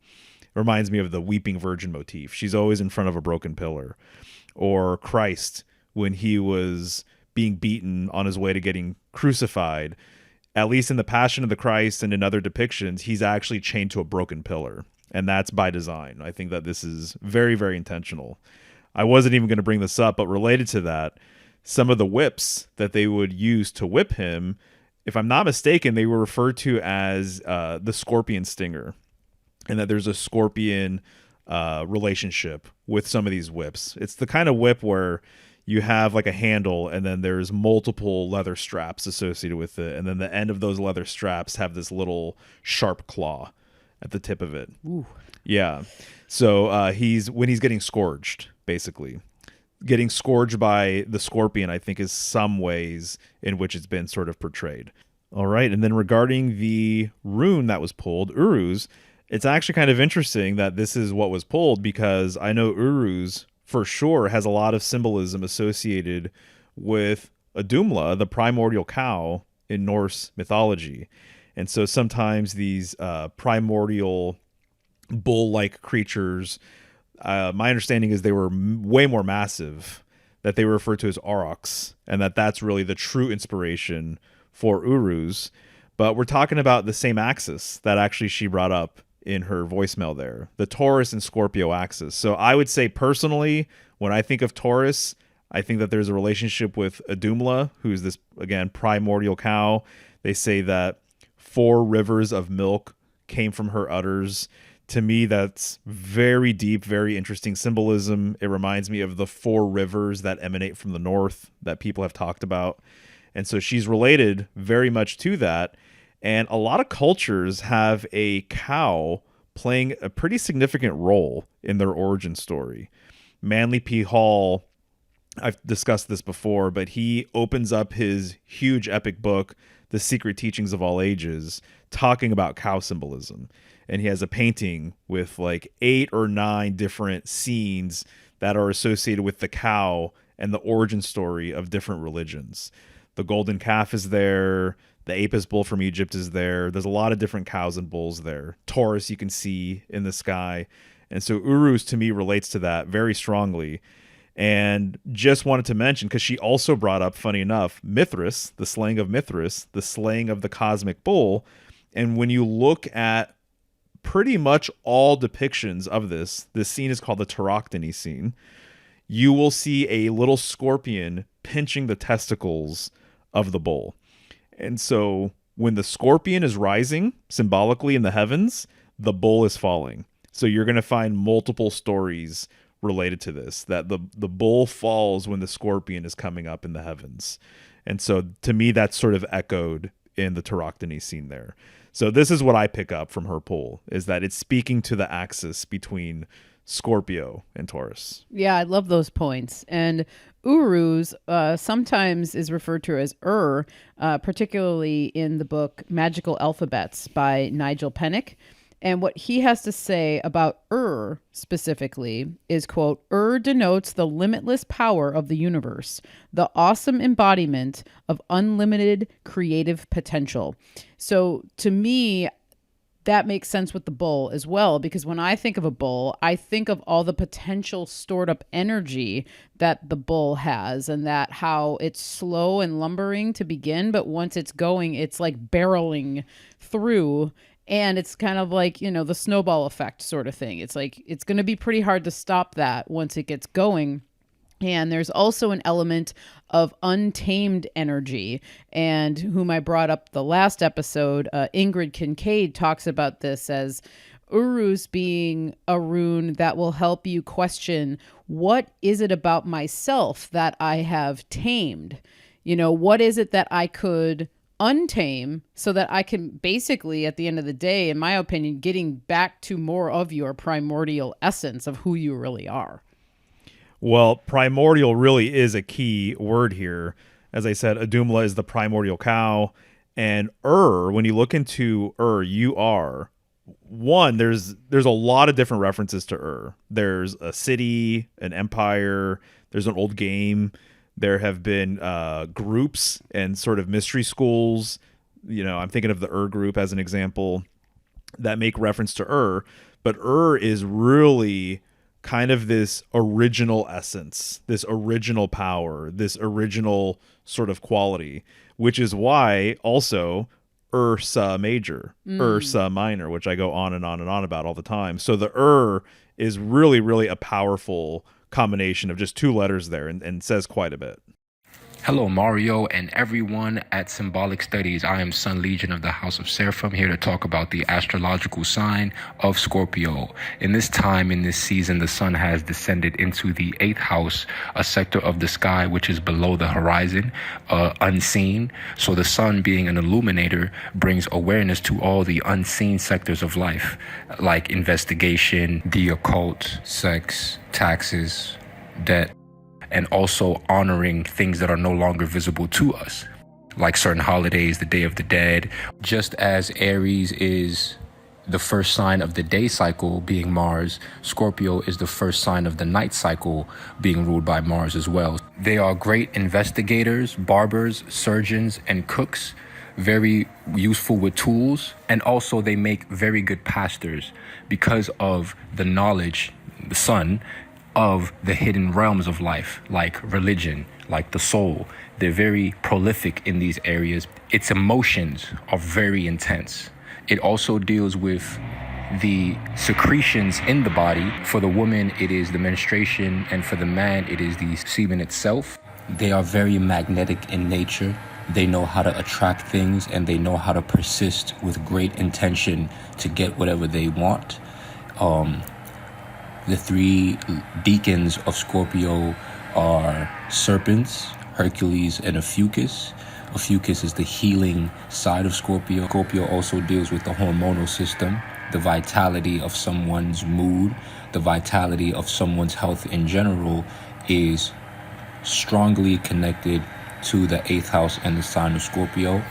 S2: Reminds me of the weeping virgin motif. She's always in front of a broken pillar. Or Christ, when he was being beaten on his way to getting crucified, at least in the Passion of the Christ and in other depictions, he's actually chained to a broken pillar. And that's by design. I think that this is very, very intentional. I wasn't even going to bring this up, but related to that, some of the whips that they would use to whip him, if I'm not mistaken, they were referred to as the scorpion stinger. And that there's a scorpion relationship with some of these whips. It's the kind of whip where you have like a handle, and then there's multiple leather straps associated with it. And then the end of those leather straps have this little sharp claw at the tip of it.
S3: Ooh.
S2: Yeah. So when he's getting scourged, basically. Getting scourged by the scorpion, I think, is some ways in which it's been sort of portrayed. All right. And then regarding the rune that was pulled, Uruz, it's actually kind of interesting that this is what was pulled, because I know Uruz for sure has a lot of symbolism associated with Adumla, the primordial cow in Norse mythology. And so sometimes these primordial bull-like creatures, my understanding is they were way more massive, that they were referred to as aurochs, and that's really the true inspiration for Uruz. But we're talking about the same axis that actually she brought up in her voicemail there, the Taurus and Scorpio axis. So I would say personally, when I think of Taurus, I think that there's a relationship with Adumla, who's this, again, primordial cow. They say that 4 rivers of milk came from her udders. To me, that's very deep, very interesting symbolism. It reminds me of the 4 rivers that emanate from the north that people have talked about. And so she's related very much to that. And a lot of cultures have a cow playing a pretty significant role in their origin story. Manly P. Hall, I've discussed this before, but he opens up his huge epic book, The Secret Teachings of All Ages, talking about cow symbolism. And he has a painting with like 8 or 9 different scenes that are associated with the cow and the origin story of different religions. The golden calf is there. The Apis bull from Egypt is there. There's a lot of different cows and bulls there. Taurus you can see in the sky. And so Uruz to me relates to that very strongly. And just wanted to mention, because she also brought up, funny enough, Mithras, the slaying of Mithras, the slaying of the cosmic bull. And when you look at pretty much all depictions of this scene is called the Tauroctony scene. You will see a little scorpion pinching the testicles of the bull. And so when the scorpion is rising symbolically in the heavens, the bull is falling. So you're going to find multiple stories related to this, that the bull falls when the scorpion is coming up in the heavens. And so to me, that's sort of echoed in the Tauroctony scene there. So this is what I pick up from her poll, is that it's speaking to the axis between Scorpio and Taurus.
S3: Yeah, I love those points. And Uruz sometimes is referred to as particularly in the book Magical Alphabets by Nigel Pennick. And what he has to say about specifically is, quote, denotes the limitless power of the universe, the awesome embodiment of unlimited creative potential. So to me, that makes sense with the bull as well, because when I think of a bull, I think of all the potential stored up energy that the bull has, and that how it's slow and lumbering to begin, but once it's going, it's like barreling through. And it's kind of like, the snowball effect sort of thing. It's like, it's going to be pretty hard to stop that once it gets going. And there's also an element of untamed energy. And whom I brought up the last episode, Ingrid Kincaid talks about this as Uruz being a rune that will help you question, what is it about myself that I have tamed? What is it that I could untame so that I can basically, at the end of the day, in my opinion, getting back to more of your primordial essence of who you really are.
S2: Well, primordial really is a key word here. As I said, Adumla is the primordial cow. And when you look into you are, one, there's a lot of different references to There's a city, an empire, there's an old game. There have been groups and sort of mystery schools. I'm thinking of the group as an example that make reference to But is really kind of this original essence, this original power, this original sort of quality, which is why also Ursa major, Ursa minor, which I go on and on and on about all the time. So the is really, really a powerful combination of just 2 letters there and says quite a bit.
S6: Hello, Mario and everyone at Symbolic Studies. I am Son Leejin of the House of Seraphim, here to talk about the astrological sign of Scorpio. In this time, in this season, the sun has descended into the 8th house, a sector of the sky which is below the horizon, unseen. So the sun, being an illuminator, brings awareness to all the unseen sectors of life, like investigation, the occult, sex, taxes, debt, and also honoring things that are no longer visible to us, like certain holidays, the Day of the Dead. Just as Aries is the first sign of the day cycle, being Mars, Scorpio is the first sign of the night cycle, being ruled by Mars as well. They are great investigators, barbers, surgeons, and cooks, very useful with tools, and also they make very good pastors because of the knowledge, the sun, of the hidden realms of life, like religion, like the soul. They're very prolific in these areas. Its emotions are very intense. It also deals with the secretions in the body. For the woman, it is the menstruation, and for the man, it is the semen itself. They are very magnetic in nature, They know how to attract things, and they know how to persist with great intention to get whatever they want. The three deacons of Scorpio are serpents, Hercules, and Ophiuchus. Ophiuchus is the healing side of Scorpio. Scorpio also deals with the hormonal system, the vitality of someone's mood, the vitality of someone's health in general is strongly connected to the 8th house and the sign of Scorpio.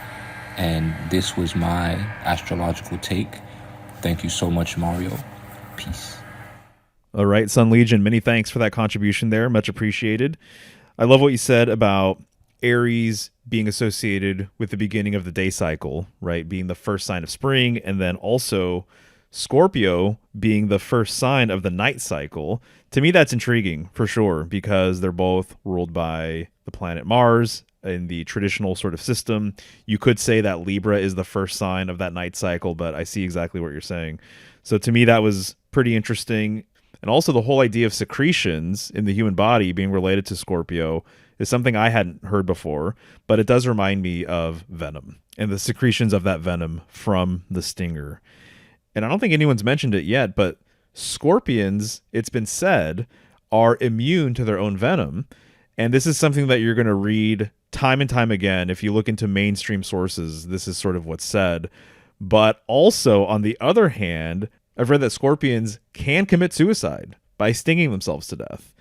S6: And this was my astrological take. Thank you so much, Mario. Peace.
S2: All right, Sun Leejin, many thanks for that contribution there. Much appreciated. I love what you said about Aries being associated with the beginning of the day cycle, right? Being the first sign of spring, and then also Scorpio being the first sign of the night cycle. To me, that's intriguing for sure, because they're both ruled by the planet Mars in the traditional sort of system. You could say that Libra is the first sign of that night cycle, but I see exactly what you're saying. So to me, that was pretty interesting. And also the whole idea of secretions in the human body being related to Scorpio is something I hadn't heard before, but it does remind me of venom and the secretions of that venom from the stinger. And I don't think anyone's mentioned it yet, but scorpions, it's been said, are immune to their own venom. And this is something that you're going to read time and time again. If you look into mainstream sources, this is sort of what's said. But also, on the other hand, I've read that scorpions can commit suicide by stinging themselves to death.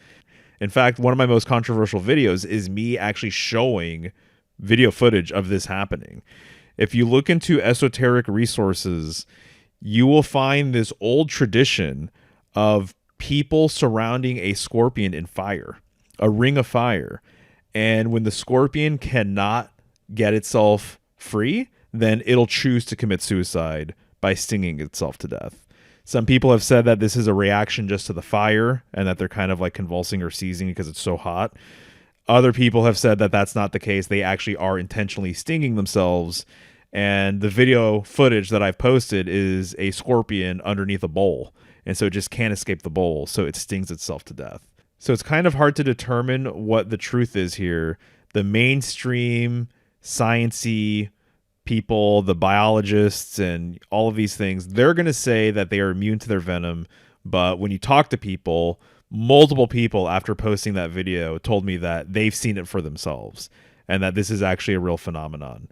S2: In fact, one of my most controversial videos is me actually showing video footage of this happening. If you look into esoteric resources, you will find this old tradition of people surrounding a scorpion in fire, a ring of fire. And when the scorpion cannot get itself free, then it'll choose to commit suicide by stinging itself to death. Some people have said that this is a reaction just to the fire and that they're kind of like convulsing or seizing because it's so hot. Other people have said that that's not the case. They actually are intentionally stinging themselves. And the video footage that I've posted is a scorpion underneath a bowl. And so it just can't escape the bowl. So it stings itself to death. So it's kind of hard to determine what the truth is here. The mainstream science-y people, the biologists and all of these things, they're going to say that they are immune to their venom. But when you talk to people, multiple people after posting that video told me that they've seen it for themselves and that this is actually a real phenomenon.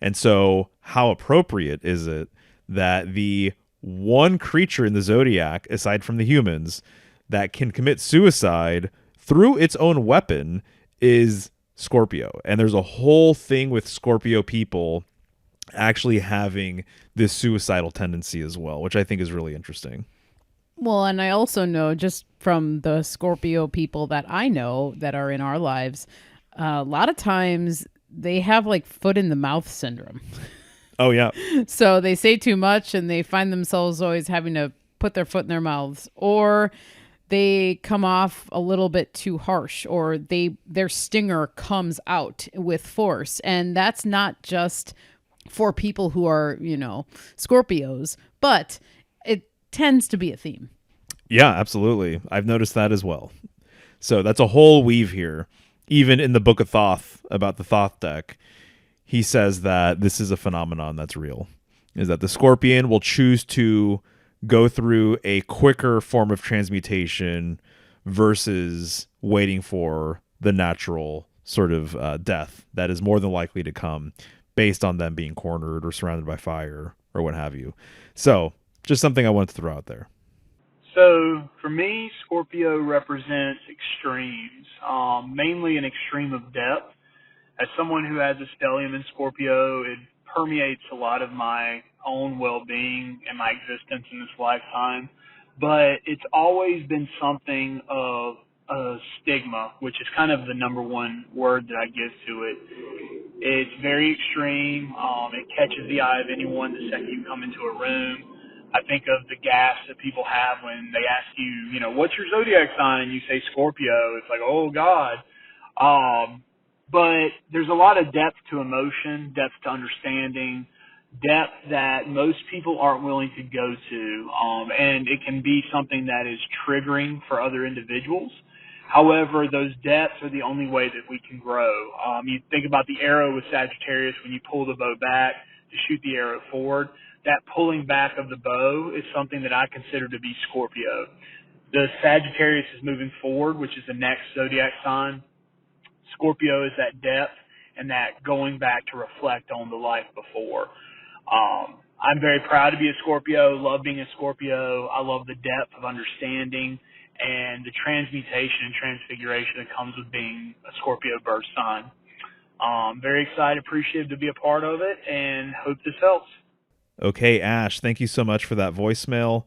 S2: And so how appropriate is it that the one creature in the zodiac, aside from the humans, that can commit suicide through its own weapon is Scorpio? And there's a whole thing with Scorpio people actually having this suicidal tendency as well, which I think is really interesting.
S3: Well, and I also know just from the Scorpio people that I know that are in our lives, a lot of times they have like foot in the mouth syndrome.
S2: Oh, yeah.
S3: So they say too much and they find themselves always having to put their foot in their mouths, or they come off a little bit too harsh, or their stinger comes out with force. And that's not just for people who are, Scorpios, but it tends to be a theme.
S2: Yeah, absolutely. I've noticed that as well. So that's a whole weave here. Even in the Book of Thoth, about the Thoth deck, he says that this is a phenomenon that's real, is that the scorpion will choose to go through a quicker form of transmutation versus waiting for the natural sort of death that is more than likely to come based on them being cornered or surrounded by fire or what have you. So just something I wanted to throw out there.
S7: So for me, Scorpio represents extremes, mainly an extreme of depth. As someone who has a stellium in Scorpio, it permeates a lot of my own well-being and my existence in this lifetime. But it's always been something of a stigma, which is kind of the number one word that I give to it. It's very extreme. It catches the eye of anyone the second you come into a room. I think of the gas that people have when they ask you, what's your zodiac sign? And you say Scorpio. It's like, oh, God. But there's a lot of depth to emotion, depth to understanding, depth that most people aren't willing to go to. And it can be something that is triggering for other individuals. However, those depths are the only way that we can grow. You think about the arrow with Sagittarius when you pull the bow back to shoot the arrow forward. That pulling back of the bow is something that I consider to be Scorpio. The Sagittarius is moving forward, which is the next zodiac sign. Scorpio is that depth and that going back to reflect on the life before. I'm very proud to be a Scorpio, love being a Scorpio. I love the depth of understanding and the transmutation and transfiguration that comes with being a Scorpio birth sign. Very excited, appreciative to be a part of it, and hope this helps.
S2: Okay, Ash, thank you so much for that voicemail.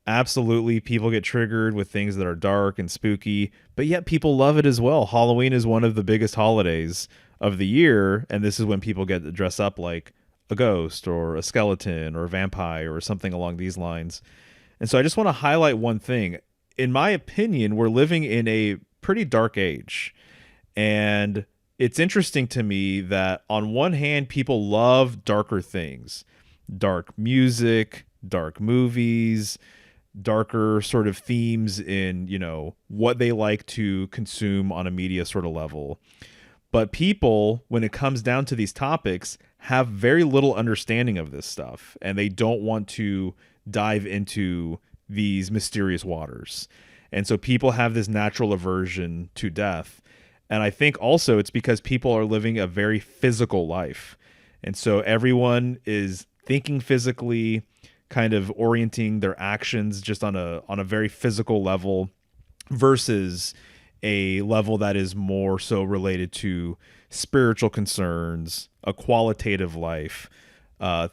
S2: Absolutely, people get triggered with things that are dark and spooky, but yet people love it as well. Halloween is one of the biggest holidays of the year, and this is when people get to dress up like a ghost or a skeleton or a vampire or something along these lines. And so I just want to highlight one thing. In my opinion, we're living in a pretty dark age. And it's interesting to me that on one hand, people love darker things, dark music, dark movies, darker sort of themes in, what they like to consume on a media sort of level. But people, when it comes down to these topics, have very little understanding of this stuff, and they don't want to dive into these mysterious waters. And so people have this natural aversion to death. And I think also it's because people are living a very physical life. And so everyone is thinking physically, kind of orienting their actions just on a very physical level versus a level that is more so related to spiritual concerns, a qualitative life,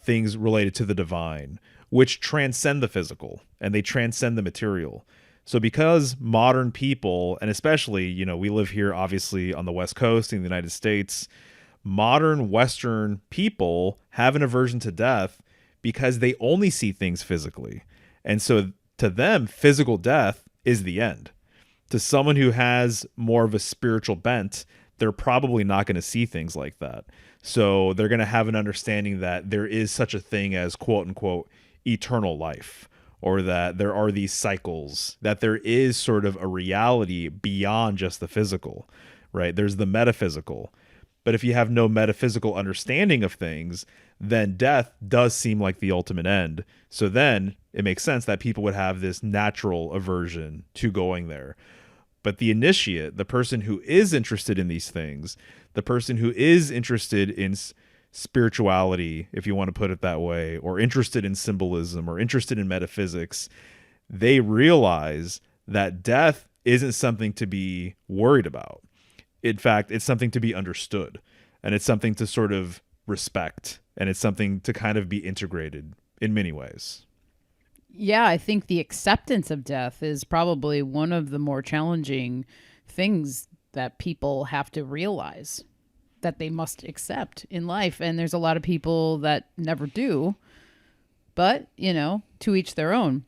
S2: things related to the divine, which transcend the physical and they transcend the material. So because modern people, and especially, we live here obviously on the West Coast in the United States, modern Western people have an aversion to death because they only see things physically. And so to them, physical death is the end. To someone who has more of a spiritual bent, they're probably not going to see things like that. So they're going to have an understanding that there is such a thing as quote unquote eternal life, or that there are these cycles, that there is sort of a reality beyond just the physical, right? There's the metaphysical. But if you have no metaphysical understanding of things, then death does seem like the ultimate end. So then it makes sense that people would have this natural aversion to going there. But the initiate, the person who is interested in these things, the person who is interested in spirituality, if you want to put it that way, or interested in symbolism or interested in metaphysics, they realize that death isn't something to be worried about. In fact, it's something to be understood, and it's something to sort of respect, and it's something to kind of be integrated in many ways.
S3: Yeah, I think the acceptance of death is probably one of the more challenging things that people have to realize that they must accept in life. And there's a lot of people that never do, but, to each their own.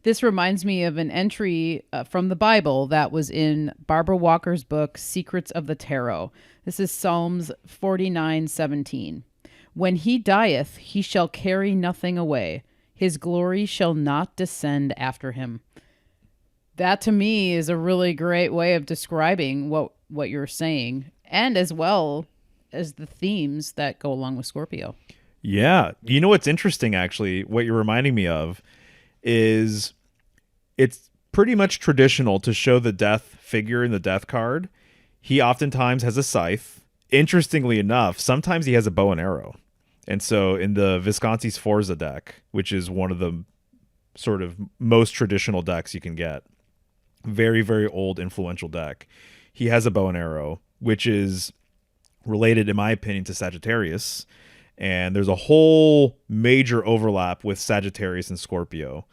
S3: This reminds me of an entry from the Bible that was in Barbara Walker's book, Secrets of the Tarot. This is Psalms 49:17. When he dieth, he shall carry nothing away. His glory shall not descend after him. That to me is a really great way of describing what you're saying, and as well as the themes that go along with Scorpio.
S2: Yeah. You know what's interesting, actually, what you're reminding me of is it's pretty much traditional to show the death figure in the death card. He oftentimes has a scythe. Interestingly enough, sometimes he has a bow and arrow. And so in the Visconti Sforza deck, which is one of the sort of most traditional decks you can get, very, very old, influential deck, he has a bow and arrow, which is related, in my opinion, to Sagittarius. And there's a whole major overlap with Sagittarius and Scorpio.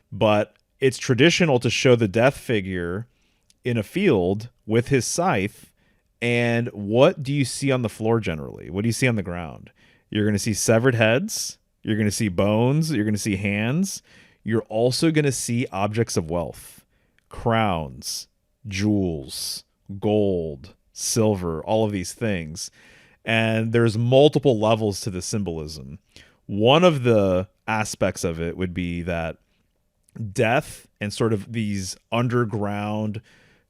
S2: But it's traditional to show the death figure in a field with his scythe. And what do you see on the floor generally? What do you see on the ground? You're going to see severed heads. You're going to see bones. You're going to see hands. You're also going to see objects of wealth, crowns, jewels, gold, silver, all of these things. And there's multiple levels to the symbolism. One of the aspects of it would be that death and sort of these underground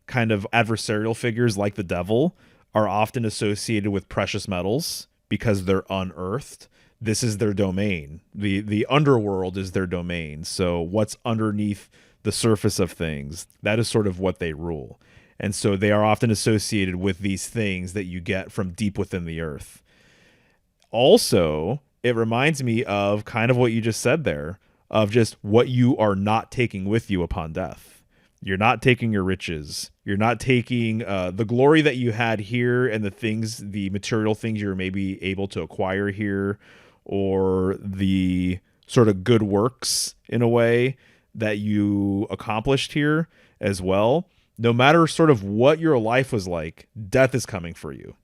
S2: kind of adversarial figures like the devil are often associated with precious metals because they're unearthed. This is their domain. The underworld is their domain. So what's underneath the surface of things, that is sort of what they rule. And so they are often associated with these things that you get from deep within the earth. Also, it reminds me of kind of what you just said there, of just what you are not taking with you upon death. You're not taking your riches. You're not taking the glory that you had here and the material things you're maybe able to acquire here, or the sort of good works in a way that you accomplished here as well. No matter sort of what your life was like, death is coming for you.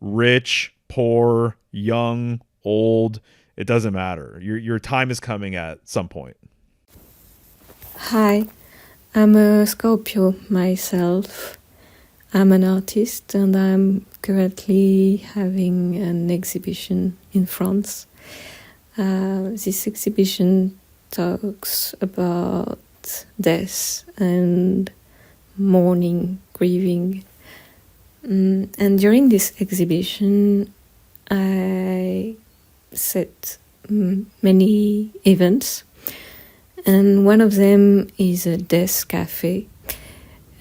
S2: Rich, poor, young, old, it doesn't matter. Your time is coming at some point.
S8: Hi, I'm a Scorpio myself. I'm an artist and I'm currently having an exhibition in France. This exhibition talks about death and mourning, grieving. And during this exhibition, I set many events. And one of them is a death cafe.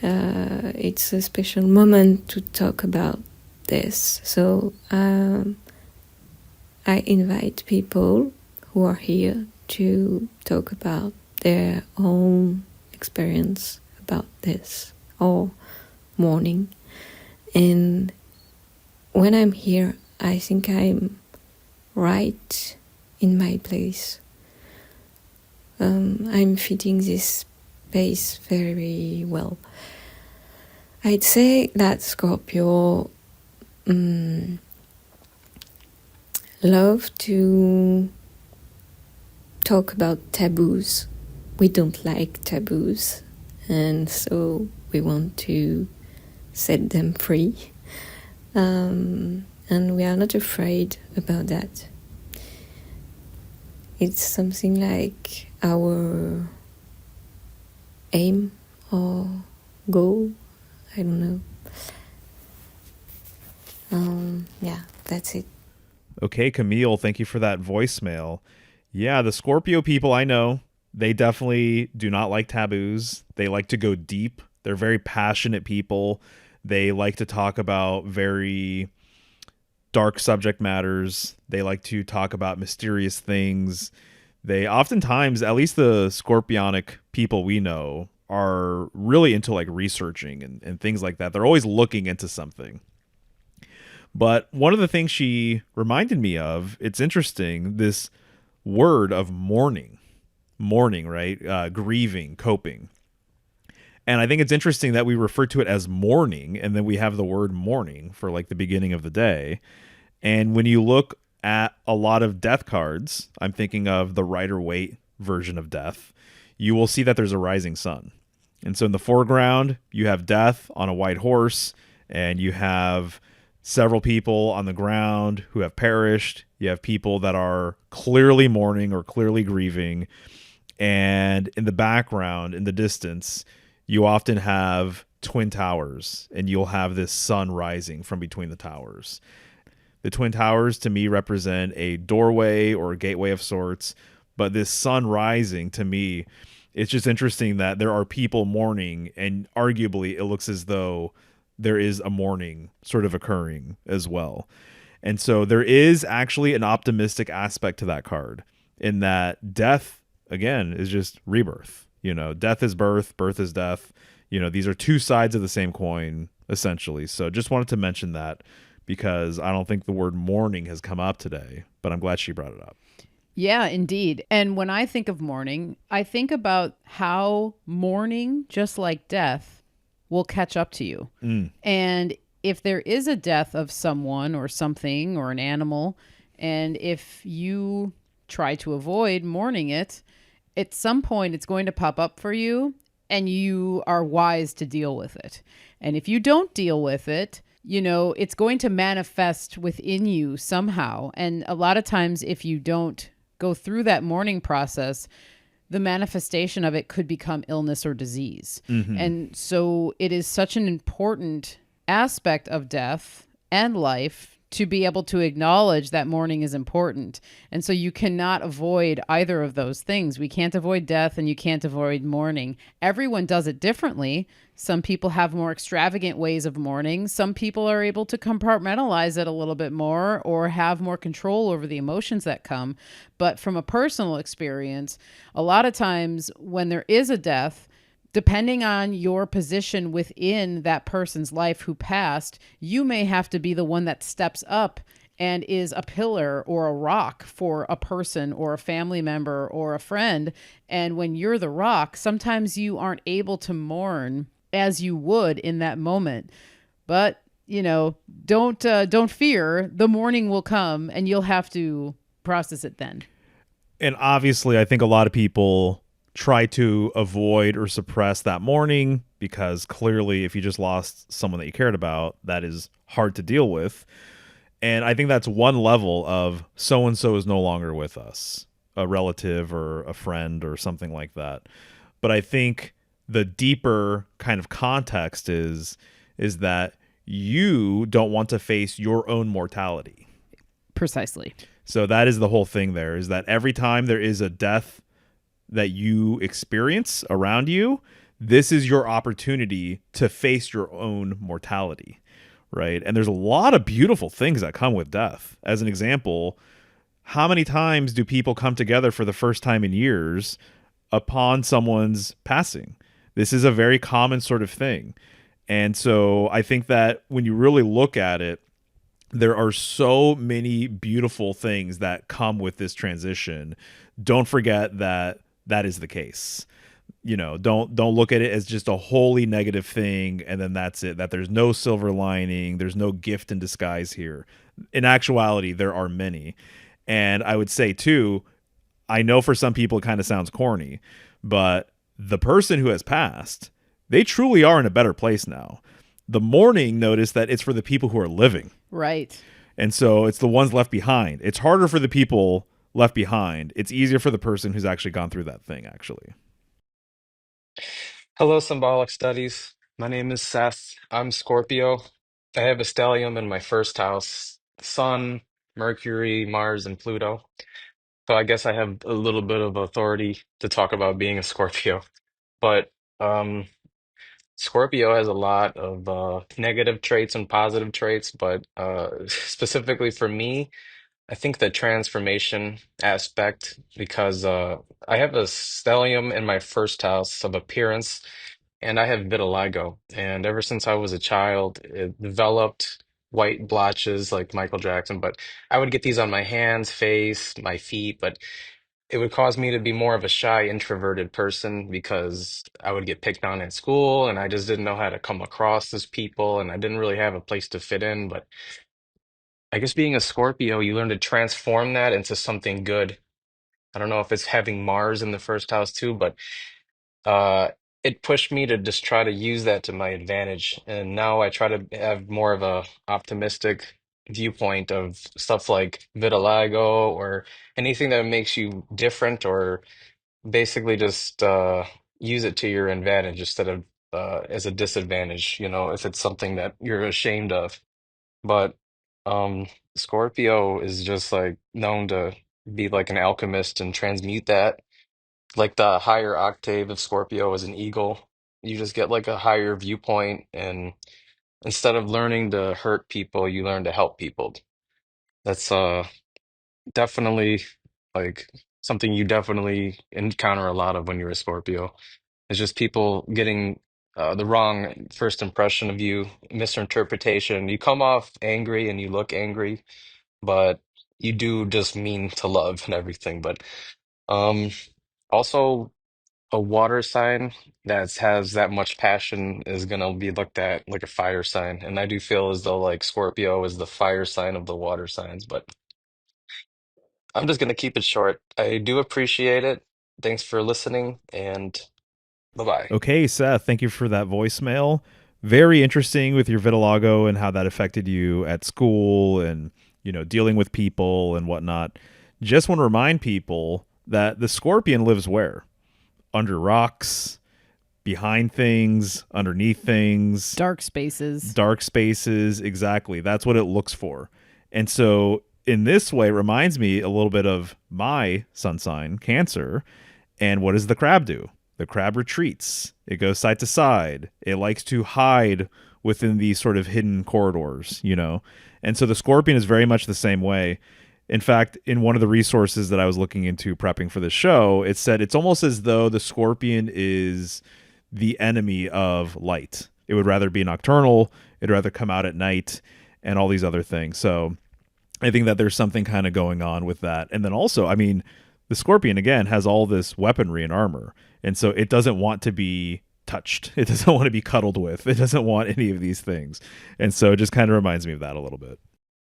S8: It's a special moment to talk about death. So I invite people who are here to talk about their own experience about this or mourning. And when I'm here, I think I'm right in my place. I'm fitting this space very well. I'd say that Scorpio love to talk about taboos. We don't like taboos, and so we want to set them free. And we are not afraid about that. It's something like our aim or goal. I don't know. Yeah, that's it.
S2: Okay, Camille, thank you for that voicemail. Yeah, the Scorpio people I know, they definitely do not like taboos. They like to go deep. They're very passionate people. They like to talk about very dark subject matters. They like to talk about mysterious things. They oftentimes, at least the Scorpionic people we know, are really into like researching and things like that. They're always looking into something. But one of the things she reminded me of, it's interesting, this word of mourning, right? Grieving, coping. And I think it's interesting that we refer to it as morning, and then we have the word morning for like the beginning of the day. And when you look at a lot of death cards, I'm thinking of the Rider-Waite version of death, you will see that there's a rising sun. And so in the foreground, you have death on a white horse, and you have several people on the ground who have perished. You have people that are clearly mourning or clearly grieving. And in the background, in the distance, you often have twin towers, and you'll have this sun rising from between the towers. The twin towers, to me, represent a doorway or a gateway of sorts. But this sun rising, to me, it's just interesting that there are people mourning, and arguably it looks as though there is a mourning sort of occurring as well. And so there is actually an optimistic aspect to that card, in that death, again, is just rebirth. You know, death is birth, birth is death. You know, these are two sides of the same coin, essentially. So just wanted to mention that, because I don't think the word mourning has come up today, but I'm glad she brought it up.
S3: Yeah, indeed. And when I think of mourning, I think about how mourning, just like death, will catch up to you. And if there is a death of someone or something or an animal, and if you try to avoid mourning it, at some point it's going to pop up for you, and you are wise to deal with it. And if you don't deal with it, you know, it's going to manifest within you somehow. And a lot of times, if you don't go through that mourning process, the manifestation of it could become illness or disease. And so it is such an important aspect of death and life to be able to acknowledge that mourning is important. And so you cannot avoid either of those things. We can't avoid death and you can't avoid mourning. Everyone does it differently. Some people have more extravagant ways of mourning. Some people are able to compartmentalize it a little bit more or have more control over the emotions that come. But from a personal experience, a lot of times when there is a death, depending on your position within that person's life who passed, you may have to be the one that steps up and is a pillar or a rock for a person or a family member or a friend. And when you're the rock, sometimes you aren't able to mourn as you would in that moment. But, don't fear. The mourning will come and you'll have to process it then.
S2: And obviously, I think a lot of people try to avoid or suppress that mourning because clearly if you just lost someone that you cared about, that is hard to deal with. And I think that's one level of so-and-so is no longer with us, a relative or a friend or something like that. But I think the deeper kind of context is that you don't want to face your own mortality.
S3: Precisely.
S2: So that is the whole thing there, is that every time there is a death that you experience around you, this is your opportunity to face your own mortality, right? And there's a lot of beautiful things that come with death. As an example, how many times do people come together for the first time in years upon someone's passing? This is a very common sort of thing. And so I think that when you really look at it, there are so many beautiful things that come with this transition. Don't forget that is the case. Don't look at it as just a wholly negative thing and then that's it, that there's no silver lining, there's no gift in disguise here. In actuality, there are many. And I would say too, I know for some people it kind of sounds corny, but the person who has passed, they truly are in a better place now. The mourning, notice that it's for the people who are living.
S3: Right.
S2: And so it's the ones left behind. It's harder for the people left behind. It's easier for the person who's actually gone through that thing, actually.
S9: Hello, Symbolic Studies. My name is Seth. I'm Scorpio. I have a stellium in my first house, Sun, Mercury, Mars, and Pluto. So I guess I have a little bit of authority to talk about being a Scorpio. But um, Scorpio has a lot of negative traits and positive traits, but specifically for me, I think the transformation aspect, because I have a stellium in my first house of appearance, and I have vitiligo. And ever since I was a child, it developed white blotches like Michael Jackson. But I would get these on my hands, face, my feet, but it would cause me to be more of a shy, introverted person because I would get picked on at school and I just didn't know how to come across as people and I didn't really have a place to fit in. But I guess being a Scorpio, you learn to transform that into something good. I don't know if it's having Mars in the first house too, but uh, it pushed me to just try to use that to my advantage. And now I try to have more of a optimistic viewpoint of stuff like vitiligo or anything that makes you different, or basically just use it to your advantage instead of as a disadvantage, if it's something that you're ashamed of. But um, Scorpio is just like known to be like an alchemist and transmute that. Like the higher octave of Scorpio is an eagle. You just get like a higher viewpoint, and instead of learning to hurt people, you learn to help people. That's definitely like something you definitely encounter a lot of when you're a Scorpio. It's just people getting the wrong first impression of you, misinterpretation. You come off angry and you look angry, but you do just mean to love and everything. But um, also a water sign that has that much passion is gonna be looked at like a fire sign. And I do feel as though like Scorpio is the fire sign of the water signs, but I'm just gonna keep it short. I do appreciate it. Thanks for listening, and bye-bye.
S2: Okay, Seth, thank you for that voicemail. Very interesting with your vitiligo and how that affected you at school and, dealing with people and whatnot. Just want to remind people that the scorpion lives where? under rocks, behind things, underneath things,
S3: Dark spaces.
S2: Exactly. That's what it looks for. And so in this way, it reminds me a little bit of my sun sign, Cancer. And what does the crab do? The crab retreats. It goes side to side. It likes to hide within these sort of hidden corridors, you know? And so the Scorpion is very much the same way. In fact, in one of the resources that I was looking into prepping for the show, it said it's almost as though the Scorpion is the enemy of light. It would rather be nocturnal. It'd rather come out at night and all these other things. So I think that there's something kind of going on with that. And then also, I mean, the Scorpion, again, has all this weaponry and armor. And so it doesn't want to be touched. It doesn't want to be cuddled with. It doesn't want any of these things. And so it just kind of reminds me of that a little bit.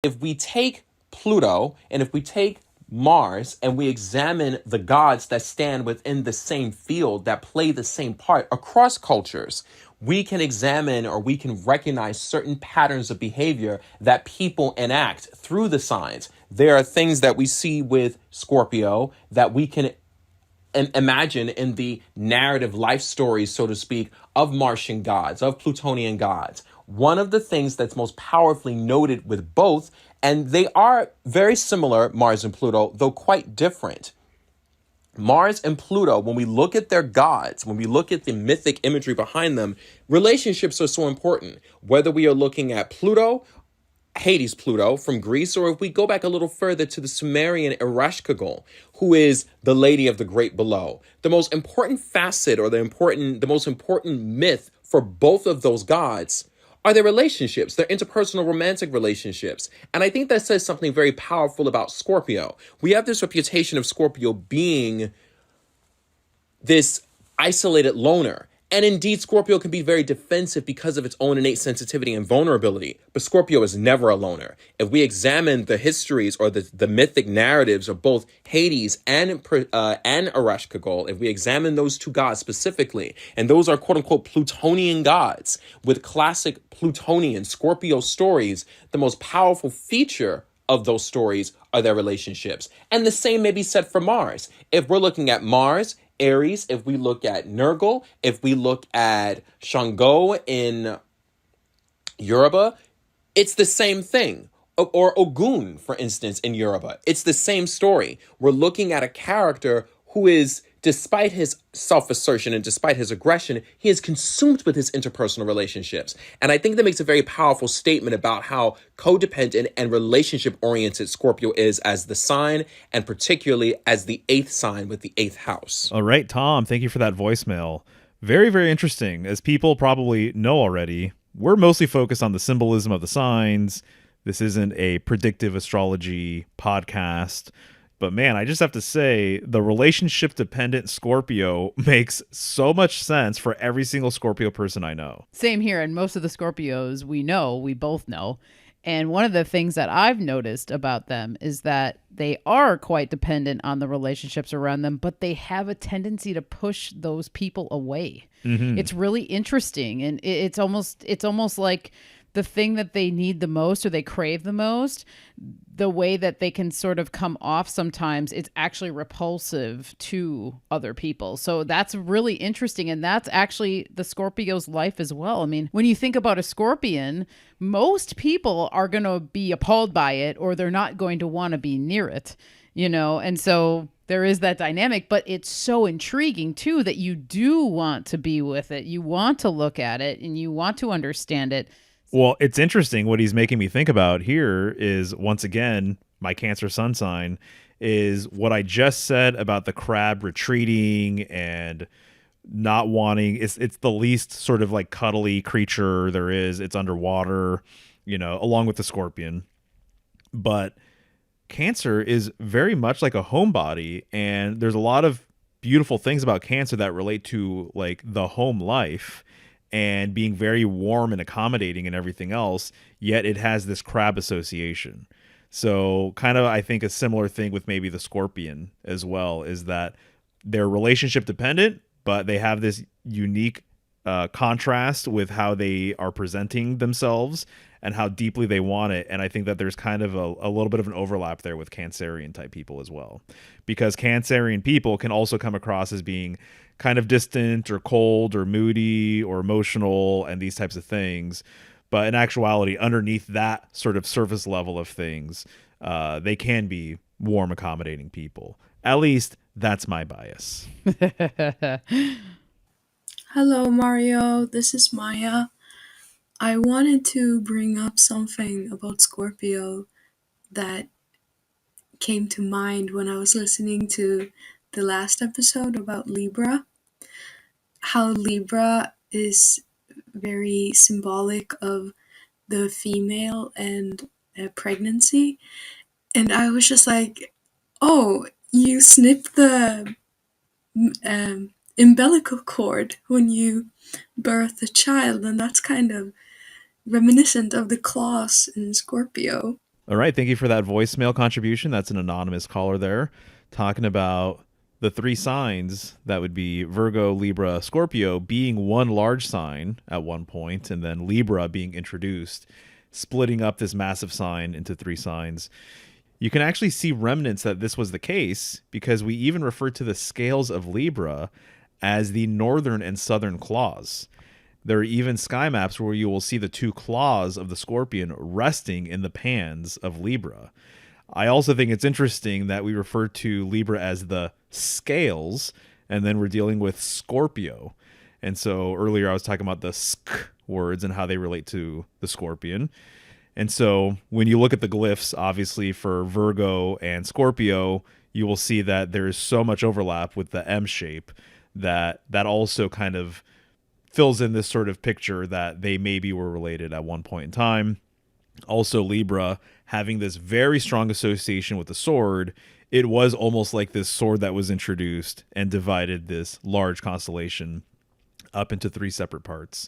S10: If we take Pluto and if we take Mars and we examine the gods that stand within the same field, that play the same part across cultures, we can examine or we can recognize certain patterns of behavior that people enact through the signs. There are things that we see with Scorpio that we can imagine in the narrative life stories, so to speak, of Martian gods, of Plutonian gods. One of the things that's most powerfully noted with both, and they are very similar, Mars and Pluto, though quite different. Mars and Pluto, when we look at their gods, when we look at the mythic imagery behind them, relationships are so important. Whether we are looking at Pluto, Hades Pluto from Greece, or if we go back a little further to the Sumerian Ereshkigal, who is the lady of the great below. The most important facet or the most important myth for both of those gods are their relationships, their interpersonal romantic relationships. And I think that says something very powerful about Scorpio. We have this reputation of Scorpio being this isolated loner. And indeed, Scorpio can be very defensive because of its own innate sensitivity and vulnerability. But Scorpio is never a loner. If we examine the histories or the mythic narratives of both Hades and Ereshkigal, if we examine those two gods specifically, and those are quote-unquote Plutonian gods, with classic Plutonian Scorpio stories, the most powerful feature of those stories are their relationships. And the same may be said for Mars. If we're looking at Mars, Aries, if we look at Nergal, if we look at Shango in Yoruba, it's the same thing. Or Ogun, for instance, in Yoruba. It's the same story. We're looking at a character who is, despite his self-assertion and despite his aggression, he is consumed with his interpersonal relationships. And I think that makes a very powerful statement about how codependent and relationship-oriented Scorpio is as the sign, and particularly as the 8th sign with the 8th house.
S2: All right, Tom, thank you for that voicemail. Very, very interesting. As people probably know already, we're mostly focused on the symbolism of the signs. This isn't a predictive astrology podcast. But man, I just have to say, the relationship-dependent Scorpio makes so much sense for every single Scorpio person I know.
S3: Same here. And most of the Scorpios we both know. And one of the things that I've noticed about them is that they are quite dependent on the relationships around them, but they have a tendency to push those people away. Mm-hmm. It's really interesting. And it's almost like the thing that they need the most or they crave the most, the way that they can sort of come off sometimes, it's actually repulsive to other people. So that's really interesting. And that's actually the Scorpio's life as well. I mean, when you think about a Scorpion, most people are going to be appalled by it or they're not going to want to be near it, you know? And so there is that dynamic, but it's so intriguing too that you do want to be with it. You want to look at it and you want to understand it.
S2: Well, it's interesting. What he's making me think about here is, once again, my Cancer sun sign is what I just said about the crab retreating and not wanting. It's the least sort of like cuddly creature there is. It's underwater, you know, along with the Scorpion. But Cancer is very much like a homebody, and there's a lot of beautiful things about Cancer that relate to like the home life and being very warm and accommodating and everything else, yet it has this crab association. So kind of, I think a similar thing with maybe the Scorpion as well is that they're relationship dependent, but they have this unique contrast with how they are presenting themselves and how deeply they want it. And I think that there's kind of a little bit of an overlap there with Cancerian type people as well, because Cancerian people can also come across as being kind of distant or cold or moody or emotional and these types of things. But in actuality, underneath that sort of surface level of things, they can be warm, accommodating people. At least that's my bias.
S11: Hello, Mario. This is Maya. I wanted to bring up something about Scorpio that came to mind when I was listening to the last episode about Libra. How Libra is very symbolic of the female and pregnancy. And I was just like, oh, you snip the umbilical cord when you birth a child, and that's kind of reminiscent of the claws in Scorpio.
S2: All right. Thank you for that voicemail contribution. That's an anonymous caller there talking about the three signs that would be Virgo, Libra, Scorpio being one large sign at one point, and then Libra being introduced, splitting up this massive sign into three signs. You can actually see remnants that this was the case because we even refer to the scales of Libra as the northern and southern claws. There are even sky maps where you will see the two claws of the scorpion resting in the pans of Libra. I also think it's interesting that we refer to Libra as the scales, and then we're dealing with Scorpio. And so earlier I was talking about the sk words and how they relate to the scorpion. And so when you look at the glyphs, obviously for Virgo and Scorpio, you will see that there is so much overlap with the M shape that also kind of fills in this sort of picture that they maybe were related at one point in time. Also, Libra having this very strong association with the sword, it was almost like this sword that was introduced and divided this large constellation up into three separate parts.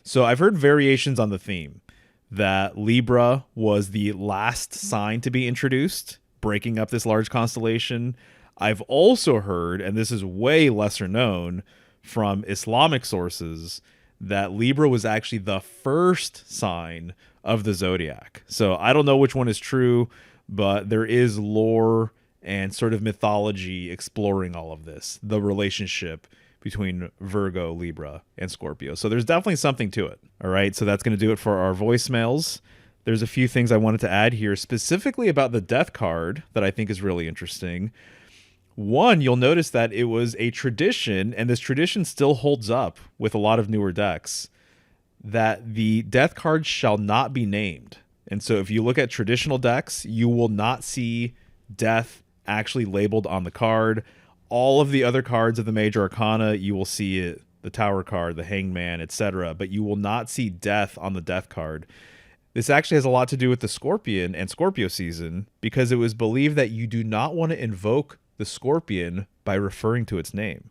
S2: So I've heard variations on the theme that Libra was the last sign to be introduced, breaking up this large constellation. I've also heard, and this is way lesser known from Islamic sources, that Libra was actually the first sign of the zodiac. So I don't know which one is true, but there is lore and sort of mythology exploring all of this, the relationship between Virgo, Libra, and Scorpio. So there's definitely something to it. All right, so that's going to do it for our voicemails. There's a few things I wanted to add here, specifically about the death card that I think is really interesting. One, you'll notice that it was a tradition, and this tradition still holds up with a lot of newer decks, that the death card shall not be named. And so if you look at traditional decks, you will not see death actually labeled on the card. All of the other cards of the major arcana, you will see it, the tower card, the hangman, etc., but you will not see death on the death card. This actually has a lot to do with the Scorpion and Scorpio season, because it was believed that you do not want to invoke the Scorpion by referring to its name.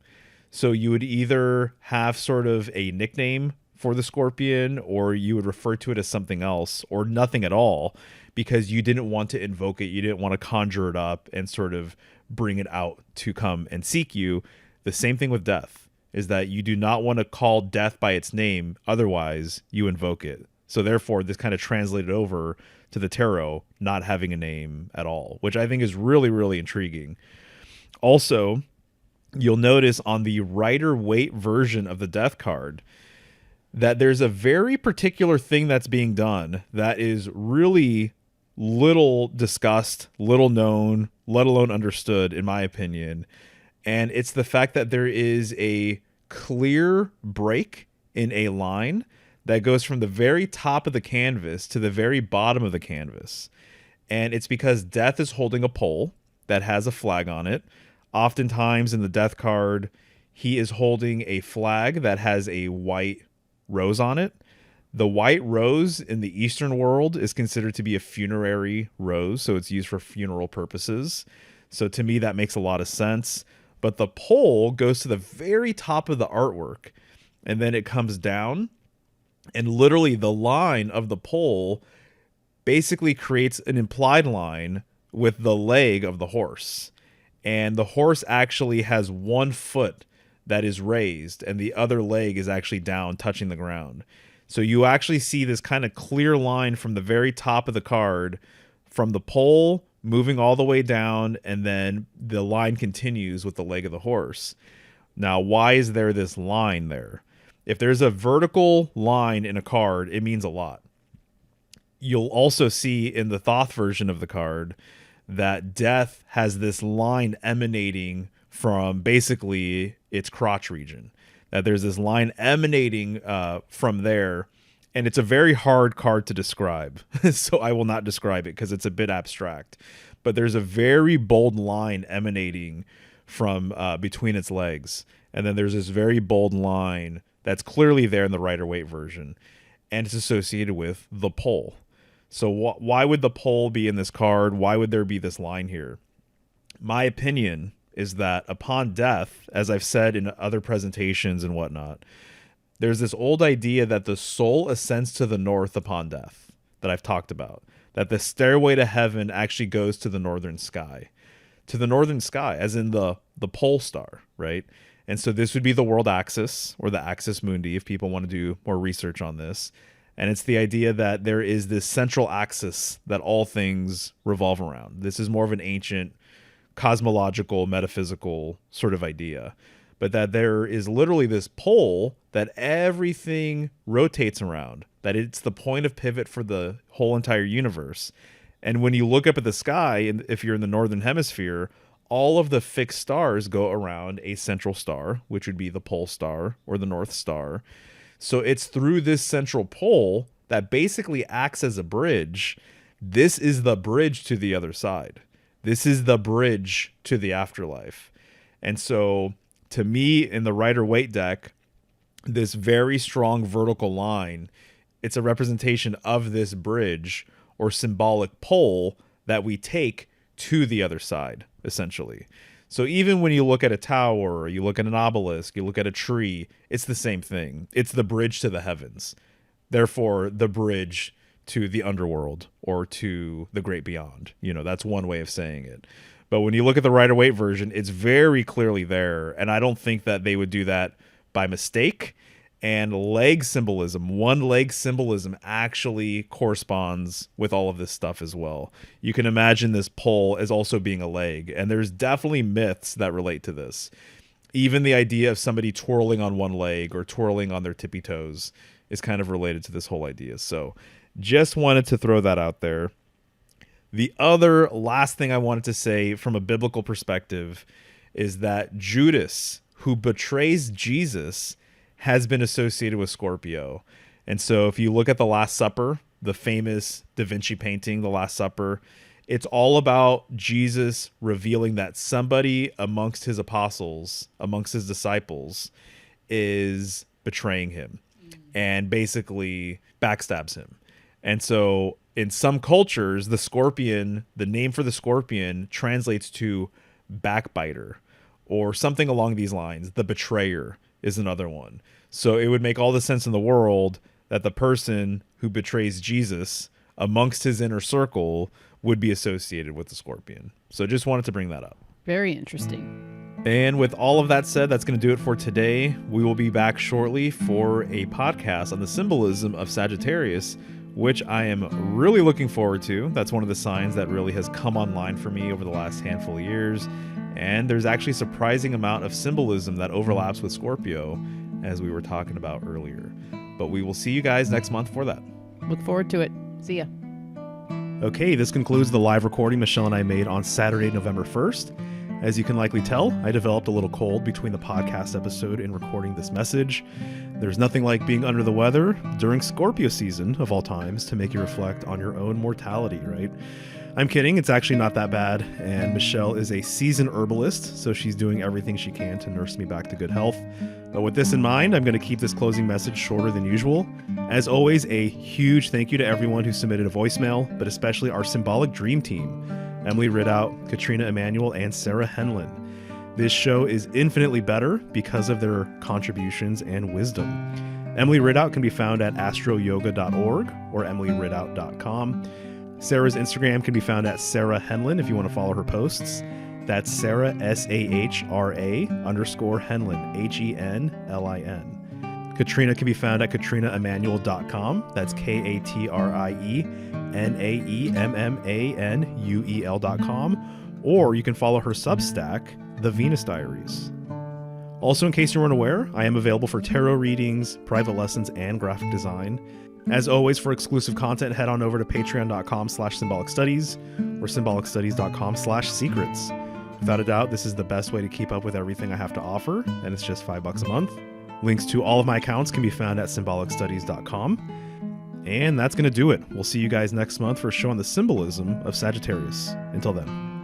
S2: So you would either have sort of a nickname for the Scorpion, or you would refer to it as something else, or nothing at all, because you didn't want to invoke it. You didn't want to conjure it up and sort of bring it out to come and seek you. The same thing with death, is that you do not want to call death by its name, otherwise you invoke it. So therefore, this kind of translated over to the tarot not having a name at all, which I think is really, really intriguing. Also, you'll notice on the Rider-Waite version of the death card that there's a very particular thing that's being done that is really little discussed, little known, let alone understood, in my opinion. And it's the fact that there is a clear break in a line that goes from the very top of the canvas to the very bottom of the canvas. And it's because death is holding a pole that has a flag on it. Oftentimes in the death card, he is holding a flag that has a white rose on it. The white rose in the Eastern world is considered to be a funerary rose, so it's used for funeral purposes. So to me, that makes a lot of sense. But the pole goes to the very top of the artwork, and then it comes down, and literally the line of the pole basically creates an implied line with the leg of the horse. And the horse actually has one foot that is raised, and the other leg is actually down touching the ground. So you actually see this kind of clear line from the very top of the card, from the pole moving all the way down, and then the line continues with the leg of the horse. Now, why is there this line there? If there's a vertical line in a card, it means a lot. You'll also see in the Thoth version of the card that death has this line emanating from basically its crotch region. That there's this line emanating from there, and it's a very hard card to describe. So I will not describe it because it's a bit abstract. But there's a very bold line emanating from between its legs. And then there's this very bold line that's clearly there in the Rider-Waite version. And it's associated with the pole. So why would the pole be in this card? Why would there be this line here? My opinion is that upon death, as I've said in other presentations and whatnot, there's this old idea that the soul ascends to the north upon death that I've talked about. That the stairway to heaven actually goes to the northern sky. To the northern sky, as in the pole star, right? And so this would be the world axis, or the axis mundi, if people want to do more research on this. And it's the idea that there is this central axis that all things revolve around. This is more of an ancient cosmological, metaphysical sort of idea. But that there is literally this pole that everything rotates around, that it's the point of pivot for the whole entire universe. And when you look up at the sky, and if you're in the northern hemisphere, all of the fixed stars go around a central star, which would be the pole star or the North Star. So it's through this central pole that basically acts as a bridge. This is the bridge to the other side. This is the bridge to the afterlife. And so to me, in the Rider-Waite deck, this very strong vertical line, it's a representation of this bridge or symbolic pole that we take to the other side, essentially. So even when you look at a tower, you look at an obelisk, you look at a tree, it's the same thing. It's the bridge to the heavens. Therefore, the bridge to the underworld or to the great beyond. You know, that's one way of saying it. But when you look at the Rider-Waite version, it's very clearly there. And I don't think that they would do that by mistake. And leg symbolism, one leg symbolism actually corresponds with all of this stuff as well. You can imagine this pole as also being a leg. And there's definitely myths that relate to this. Even the idea of somebody twirling on one leg or twirling on their tippy toes is kind of related to this whole idea. So just wanted to throw that out there. The other last thing I wanted to say from a biblical perspective is that Judas, who betrays Jesus, has been associated with Scorpio. And so if you look at The Last Supper, the famous Da Vinci painting, The Last Supper, it's all about Jesus revealing that somebody amongst his apostles, amongst his disciples, is betraying him and basically backstabs him. And so in some cultures, the scorpion, the name for the scorpion translates to backbiter or something along these lines. The betrayer is another one. So it would make all the sense in the world that the person who betrays Jesus amongst his inner circle would be associated with the scorpion. So just wanted to bring that up.
S3: Very interesting.
S2: And with all of that said, that's going to do it for today. We will be back shortly for a podcast on the symbolism of Sagittarius, which I am really looking forward to. That's one of the signs that really has come online for me over the last handful of years. And there's actually a surprising amount of symbolism that overlaps with Scorpio, as we were talking about earlier. But we will see you guys next month for that.
S3: Look forward to it. See ya.
S2: Okay, this concludes the live recording Michelle and I made on Saturday, November 1st. As you can likely tell, I developed a little cold between the podcast episode and recording this message. There's nothing like being under the weather during Scorpio season, of all times, to make you reflect on your own mortality, right? I'm kidding, it's actually not that bad, and Michelle is a seasoned herbalist, so she's doing everything she can to nurse me back to good health. But with this in mind, I'm going to keep this closing message shorter than usual. As always, a huge thank you to everyone who submitted a voicemail, but especially our symbolic dream team, Emily Ridout, Katriena Emmanuel, and Sarah Henlin. This show is infinitely better because of their contributions and wisdom. Emily Ridout can be found at astroyoga.org or emilyridout.com. Sarah's Instagram can be found at Sarah Henlin if you want to follow her posts. That's Sarah, SAHRA _Henlin, HENLIN. Katriena can be found at katrienaemmanuel.com. That's KATRIENAEMMANUEL.com. Or you can follow her Substack, The Venus Diaries. Also, in case you weren't aware, I am available for tarot readings, private lessons, and graphic design. As always, for exclusive content, head on over to patreon.com/symbolicstudies or symbolicstudies.com/secrets. Without a doubt, this is the best way to keep up with everything I have to offer, and it's just $5 a month. Links to all of my accounts can be found at symbolicstudies.com. And that's going to do it. We'll see you guys next month for a show on the symbolism of Sagittarius. Until then.